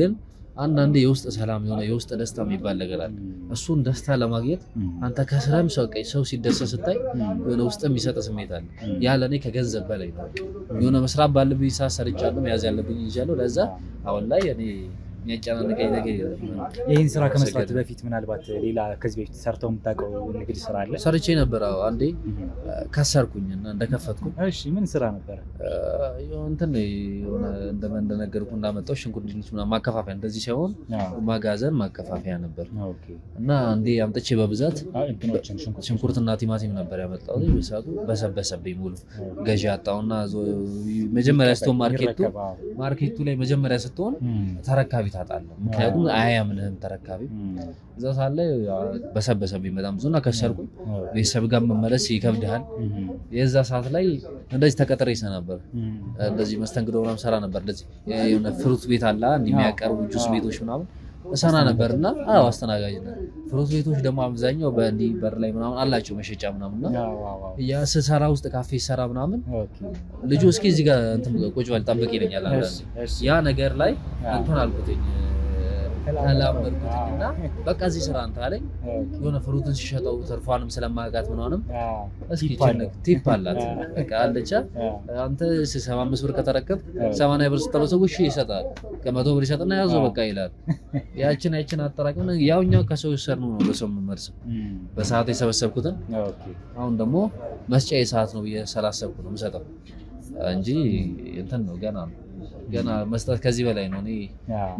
ግን አንዳንዴ የውስጥ ሰላም የሆነ የውስጥ ደስታ የሚባል ነገር አለ። እሱን ደስታ ለማግኘት አንተ ከስራም ሰው ሲደሰት ስታይ የሆነ ውስጥ የሚሰጥ ስሜት አለ። ያ ለኔ ከገንዘብ በላይ ነው። የሆነ መስራት ባለብኝ ሰዓት ሰርቻለሁ፣ መያዝ ያለብኝ ይዣለሁ። ለዛ አሁን ላይ እኔ የሚያጨናንቀኝ ነገር የለም። ይህን ስራ ከመስራት በፊት ምናልባት ሌላ ከዚህ በፊት ሰርተው የምታውቀው ንግድ ስራ አለ? ሰርቼ ነበር። አንዴ ከሰርኩኝ እና እንደከፈትኩኝ። እሺ ምን ስራ ነበር? እንትን እንደነገርኩህ እንዳመጣው ሽንኩርት፣ ድንች ምናምን ማከፋፈያ እንደዚህ ሳይሆን ማጋዘን ማከፋፈያ ነበር። እና አንዴ አምጥቼ በብዛት ሽንኩርትና ቲማቲም ነበር ያመጣሁት። በሰዓቱ በሰበሰብኝ ሙሉ ገዢ አጣሁና መጀመሪያ ስትሆን ማርኬቱ ላይ መጀመሪያ ስትሆን ተረካቢ ታጣለህ። ምክንያቱም አያምንህም ተረካቢ። እዛ ሳለ በሰበሰብኝ በጣም ብዙና ከሰርኩኝ። ቤተሰብ ጋር መመለስ ይከብድሃል። የዛ ሰዓት ላይ እንደዚህ ተቀጥሬ ነበር። እንደዚህ መስተንግዶ ምናምን ሰራ ነበር። እንደዚህ የሆነ ፍሩት ቤት አለ የሚያቀርቡ ጁስ ቤቶች ምናምን እሰራ ነበርና አስተናጋጅ ነበር። ፍሩት ቤቶች ደግሞ አብዛኛው በእንዲህ በር ላይ ምናምን አላቸው መሸጫ ምናምንና ያ ስሰራ ውስጥ ካፌ ሰራ ምናምን ልጁ እስኪ እዚህ ጋር እንትን ቁጭ በል ጠብቅ ይለኛል። ያ ነገር ላይ እንትን አልኩትኝ ተላመድኩትና በቃ እዚህ ስራ አንተ አለኝ። የሆነ ፍሩትን ሲሸጠው ትርፏንም ስለማውቃት ምናምን እስኪ ቲፕ አላት በቃ አለቻ። አንተ 75 ብር ከተረከብ 80 ብር ስትለው ሰው እሺ ይሰጣል። ከ100 ብር ይሰጥና ያዘው በቃ ይላል። ያችን አጠራቅም ያውኛው ከሰው ይሰር ነው ለሰው መመርስ በሰዓት የሰበሰብኩትን አሁን ደግሞ መስጫዬ ሰዓት ነው ብዬ ስላሰብኩ ነው የምሰጠው እንጂ እንትን ነው ገና መስጠት ከዚህ በላይ ነው። እኔ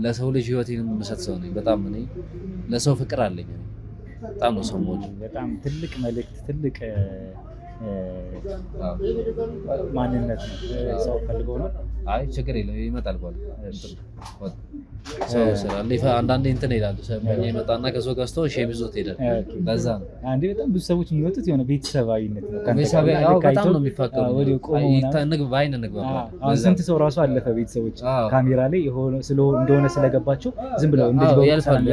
ለሰው ልጅ ህይወቴን የምሰጥ ሰው ነኝ። በጣም እኔ ለሰው ፍቅር አለኝ። በጣም ነው ሰው ሞት በጣም ትልቅ መልእክት ትልቅ ማንነት ነው። ሰው ፈልጎ ነው። አይ ችግር የለም ይመጣል ጓል ሰው ስላለ አንዳንዴ እንትን ይላሉ። ሰሞኑን ይመጣና ከሰው ጋር ስተው ሼም ይዞት ይሄዳል። ለዛ ነው አንዴ በጣም ብዙ ሰዎች የሚመጡት የሆነ ቤተሰባዊነት ነው። በጣም ነው የሚፋቀሩ በአይን እንግባባ። ስንት ሰው ራሱ አለፈ ቤተሰቦች ካሜራ ላይ እንደሆነ ስለገባቸው ዝም ብለው ያልፋሉ።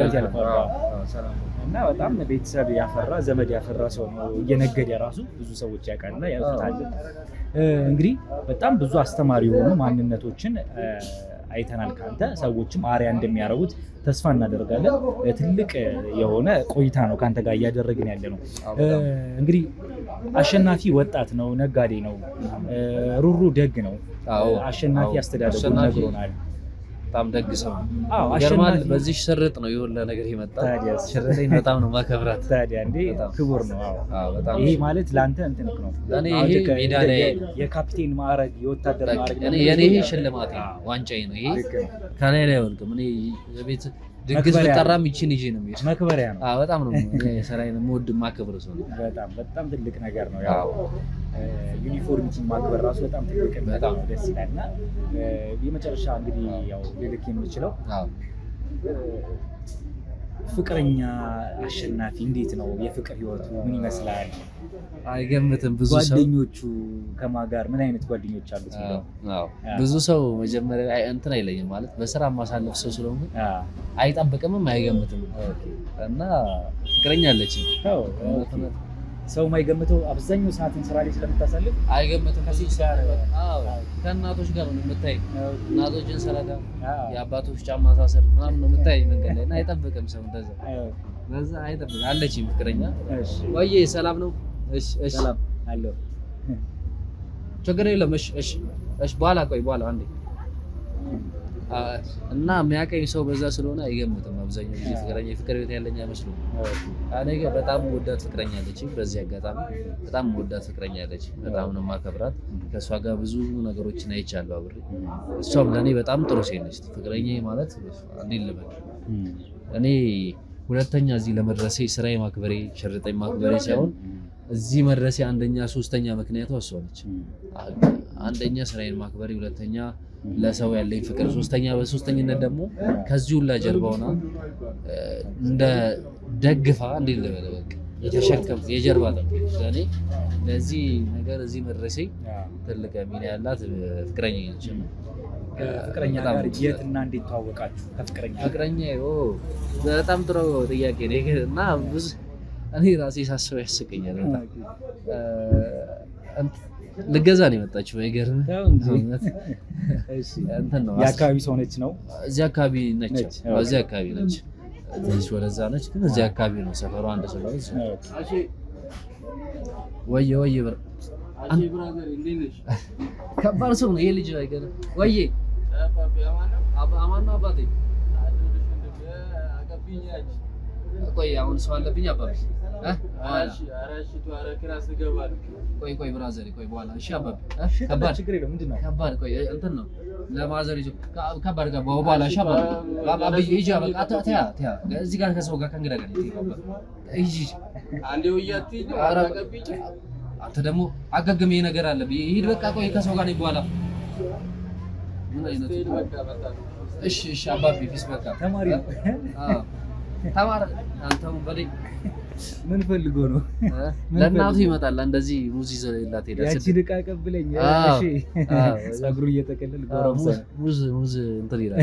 እና በጣም ቤተሰብ ያፈራ ዘመድ ያፈራ ሰው ነው። እየነገደ ራሱ ብዙ ሰዎች ያውቃልና ያልፉታል። እንግዲህ በጣም ብዙ አስተማሪ የሆኑ ማንነቶችን አይተናል ካንተ። ሰዎችም አሪያ እንደሚያደርጉት ተስፋ እናደርጋለን። ትልቅ የሆነ ቆይታ ነው ካንተ ጋር እያደረግን ያለ ነው። እንግዲህ አሸናፊ ወጣት ነው፣ ነጋዴ ነው፣ ሩሩ ደግ ነው። አሸናፊ አስተዳደሩ ነግሮናል። በጣም ደግ ሰው ይገርማል። በዚህ ሽርጥ ነው የሆነ ነገር ይመጣ። ሽርጤን በጣም ነው ማከብራት። ታዲያ እንዴ ክቡር ነው። በጣም ይሄ ማለት ላንተ እንትን ነው። ለኔ ይሄ ሜዳሊያ የካፒቴን ማዕረግ የወታደር ማዕረግ የኔ ይሄ ሽልማቴ ዋንጫዬ ነው። ይሄ ከላይ ላይ ወልቅም እኔ የቤት ድግስ በጠራም ይቺን ይዤ ነው የሚሄድ። መክበሪያ ነው። በጣም ነው ሰራዬን የምወድ ማከብር ሰው ነው። በጣም ትልቅ ነገር ነው። ያው ዩኒፎርሚቲ ማክበር ራሱ በጣም ትልቅ በጣም ደስ ይላል። እና የመጨረሻ እንግዲህ ያው ልልክ የምችለው ፍቅረኛ አሸናፊ እንዴት ነው? የፍቅር ህይወቱ ምን ይመስላል? አይገምትም። ብዙ ሰው ጓደኞቹ ከማን ጋር ምን አይነት ጓደኞች አሉት? ብዙ ሰው መጀመሪያ እንትን አይለኝም ማለት በስራ ማሳለፍ ሰው ስለሆነ አይጠብቅምም አይገምትም። እና ፍቅረኛ አለች። ሰው የማይገምተው አብዛኛው ሰዓትን ስራ ላይ ስለምታሳልፍ አይገምትም። ከእናቶች ጋር ነው የምታይ። እናቶችን ሰረዳ የአባቶች ጫማ ሳስር ምናምን ነው የምታይ መንገድ ላይ እና አይጠብቅም ሰው እንደዛ አይጠብቅም። አለች ፍቅረኛ። ወይዬ ሰላም ነው? እሺ ሰላም አለው። ችግር የለም። እሺ በኋላ ቆይ በኋላ አንዴ እና የሚያቀኝ ሰው በዛ ስለሆነ አይገምትም። አብዛኛው ጊዜ ፍቅረኛ የፍቅር ቤት ያለኝ አይመስሉም። እኔ ግን በጣም ወዳት ፍቅረኛ አለች። በዚህ አጋጣሚ በጣም ወዳት ፍቅረኛ አለች። በጣም ነው ማከብራት። ከእሷ ጋር ብዙ ነገሮችን አይቻለሁ አብሬ። እሷም ለእኔ በጣም ጥሩ ሴት ነች። ፍቅረኛ ማለት እንዴት ልበል፣ እኔ ሁለተኛ እዚህ ለመድረሴ ስራዬ ማክበሬ ሽርጤ ማክበሬ ሳይሆን እዚህ መድረሴ አንደኛ ሶስተኛ ምክንያቱ እሷ ነች። አንደኛ ስራዬን ማክበሬ፣ ሁለተኛ ለሰው ያለኝ ፍቅር፣ በሶስተኝነት ደግሞ ከዚህ ሁላ ጀርባ ሆና እንደ ደግፋ እንዴት ልበል በቃ የተሸከም የጀርባ ጠንቅ ለኔ ለዚህ ነገር እዚህ መድረሴ ትልቅ ሚና ያላት ፍቅረኛ ነች። ፍቅረኛ ጋር የትና እንዴት ተዋወቃችሁ? ፍቅረኛ በጣም ጥሩ ጥያቄ ነው እና ብዙ እኔ ራሴ ሳስበው ያስቀኛል። ልገዛ ነው የመጣችው። አይገርም? እሺ እንትን ነው የአካባቢ ሰው ነች ነው? እዚህ አካባቢ ነች። እዚህ አካባቢ ነች። ትንሽ ወደዛ ነች፣ ግን እዚህ አካባቢ ነው ሰፈሩ። አንድ ሰው ነው። እሺ ወይ ብር አንቺ ብራዘር እንዴት ነሽ? ከባድ ሰው ነው ይሄ ልጅ። አይገርም? ወይ አማን ነው አባቴ ቆይ አሁን ሰው አለብኝ አባቢ። ቆይ ብራዘር ቆይ በኋላ እሺ አባቢ። ከባድ ችግር የለውም። ምንድን ነው ከባድ? ቆይ እንትን ነው ለማዘር ይዞ ከባድ ጋር በኋላ እሺ አባቢ ይጂ በቃ ተያ እዚህ ጋር ከሰው ጋር ከእንግዳ ጋር ይጂ አንዴ ወያት አራቀብኝ። አንተ ደግሞ አገግም ይሄ ነገር አለ ሂድ በቃ ቆይ ከሰው ጋር ነው በኋላ ምን አይነት እሺ አባቢ ፊስ በቃ ተማሪ ነው። ተማረ አንተው በለኝ። ምን ፈልጎ ነው? ለእናቱ ይመጣል እንደዚህ ሙዝ ይዘላት ሄዳ ያቺ ልቃ ቀብለኝ። እሺ ፀጉሩ እየተቀለለ ጎረምሳ ሙዝ እንትን ይላል።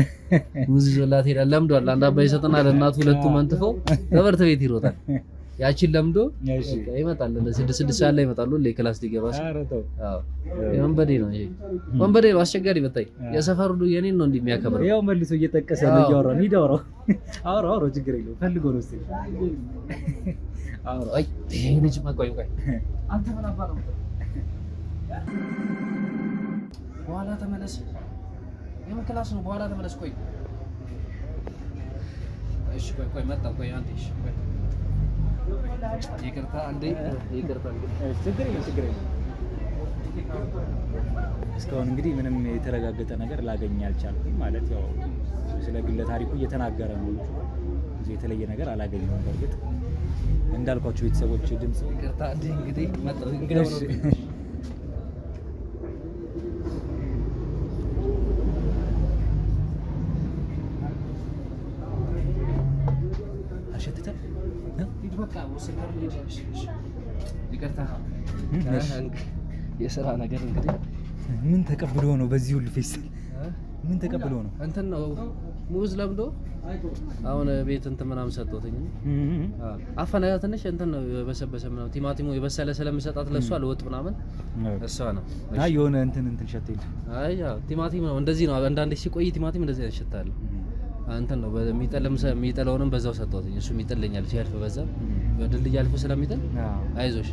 ሙዝ ይዘላት ሄዳ ለምዷል። አንድ አባይ ሰጠና ለእናቱ ሁለቱም አንጥፈው ትምህርት ቤት ይሮጣል። ያቺን ለምዶ ይመጣል። ለስድስት ሰዓት ላይ ይመጣሉ። ለክላስ ሊገባ ወንበዴ ነው ይሄ ወንበዴ ነው። አስቸጋሪ መጣይ የሰፈሩ የኔን ነው እንደሚያከብር ያው መልሶ እየጠቀሰ ነው እያወራን ሂዳውራው አውራው ችግር የለውም ፈልጎ ነው እስቲ አውራው አይ ይሄ ልጅ ማቆይ አንተ ምን አባ ነው በኋላ ተመለስ። የምን ክላስ ነው? በኋላ ተመለስ። ቆይ እሺ ቆይ መጣ ቆይ አንዴ እሺ ቆይ ይቅርታ አንዴ ይቅርታ ችግር የለም እስካሁን እንግዲህ ምንም የተረጋገጠ ነገር ላገኝ አልቻልኩም። ማለት ያው ስለ ግለ ታሪኩ እየተናገረ ነው እንጂ የተለየ ነገር አላገኘሁም። በእርግጥ እንዳልኳችሁ ቤተሰቦች ድምጽ ይቅርታ አንዴ እንግዲህ መጣ እንግዲህ የስራ ነገር እንግዲህ ምን ተቀብሎ ነው? በዚህ ሁሉ ፌስታል ምን ተቀብሎ ነው? እንትን ነው ሙዝ ለምዶ አሁን ቤት እንትን ምናምን ሰጠውኝ። አፈና ትንሽ እንትን ነው የበሰበሰ ምናምን ቲማቲሙ የበሰለ ስለምሰጣት ለሷ ለወጥ ምናምን እሷ ነው። አይ የሆነ እንትን ሸተኝ። አይ ያው ቲማቲም ነው እንደዚህ ነው። አንዳንዴ ሲቆይ ቲማቲም እንደዚህ ያሸታል። እንትን ነው የሚጠለውንም በዛው ሰጠውኝ። እሱ ይጥልኛል ሲያልፍ በዛ በድልድይ አልፎ ስለሚጥል አይዞሽ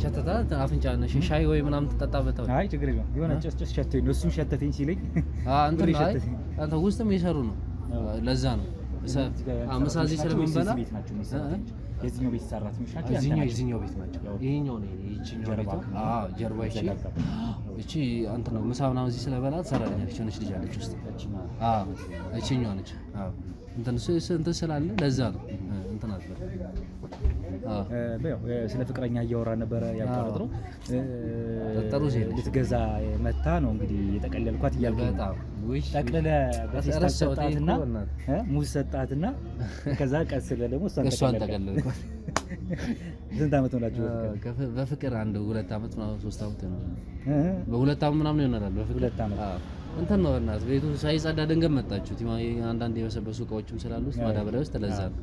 ሸተታ አፍንጫ ነሽ ሻይ ወይ ምናምን ተጠጣበታው። አይ ችግር የለም የሆነ ጨስ ሸተኝ ነው እሱም ሸተተኝ ሲለኝ እንትን አይ አንተ ውስጥም የሰሩ ነው ለዛ ነው አመሳዚ ስለምንበላ የዚህኛው ቤት ሰራተኞች ናቸው። የዚህኛው ቤት ናቸው። ይሄኛው ነው ይቺኛው ቤት ጀርባ እቺ አንተ ነው ምሳ ምናምን እዚህ ስለበላት ሰራተኛለች ሆነች ልጅ አለች ውስጥ እቺኛው ነች። እንትን ስላለ ለዛ ነው እንትን አለ። ስለ ፍቅረኛ እያወራ ነበረ ያቋረጥነው። ልትገዛ መታ ነው እንግዲህ የጠቀለልኳት እያልኩኝ ጠቅልለ በፌስታል ሰጣትና ሙዝ ሰጣትና ከዛ ቀስ ብለህ ደግሞ እሷን ጠቀለልኳት። ስንት ዓመት ሆናችሁ በፍቅር? አንድ 2 ዓመት ምናምን 3 ዓመት ነው። በ2 ዓመት ምናምን ይሆናል በፍቅር 2 ዓመት እንትን ነው። እናት ቤቱ ሳይጸዳ ድንገት መጣችሁ። አንዳንድ የበሰበሱ እቃዎችም ስላሉ ማዳበሪያ ውስጥ ለዛ ነው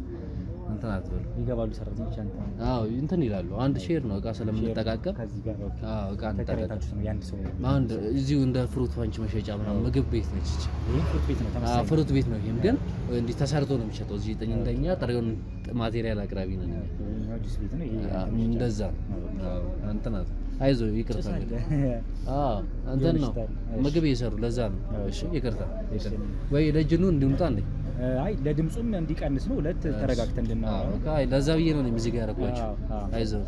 እንትን አትበሉ። ይገባሉ ሰራተኞች አንተ እንትን ይላሉ። አንድ ሼር ነው እቃ ስለምንጠቃቀም ከዚህ ጋር እቃ እንጠቃቀም ነው። ያንድ ሰው አንድ እዚሁ እንደ ፍሩት ፋንች መሸጫ ምናምን ምግብ ቤት ነች እቺ። ፍሩት ቤት ነው ተመሳሳይ ፍሩት ቤት ነው። ይሄም ግን እንዲህ ተሰርቶ ነው የሚሸጠው። እዚህ እንደኛ ጥሬውን ማቴሪያል አቅራቢ ነን። ጁስ ቤት ነው ይሄ እንደዛ እንትን አይዞ ይቅርታ። እንትን ነው ምግብ እየሰሩ ለዛ ነው። እሺ ይቅርታ ወይ ለጅኑ እንዲምጣ እንዴ? አይ ለድምጹም እንዲቀንስ ነው። ሁለት ተረጋግተን እንድናወራ አይ ለዛ ብዬ ነው እዚህ ጋር ያረኳችሁ። አይዞህ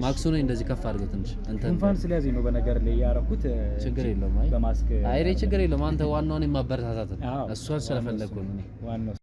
ማክሱ ነው እንደዚህ ከፍ አድርገት እንጂ እንኳን ስለያዘኝ ነው በነገር ላይ ያረኩት። ችግር የለውም። አይ በማስክ አይ ችግር የለውም። አንተ ዋናውን የማበረታታት እሷን ስለፈለኩ ነው ዋናው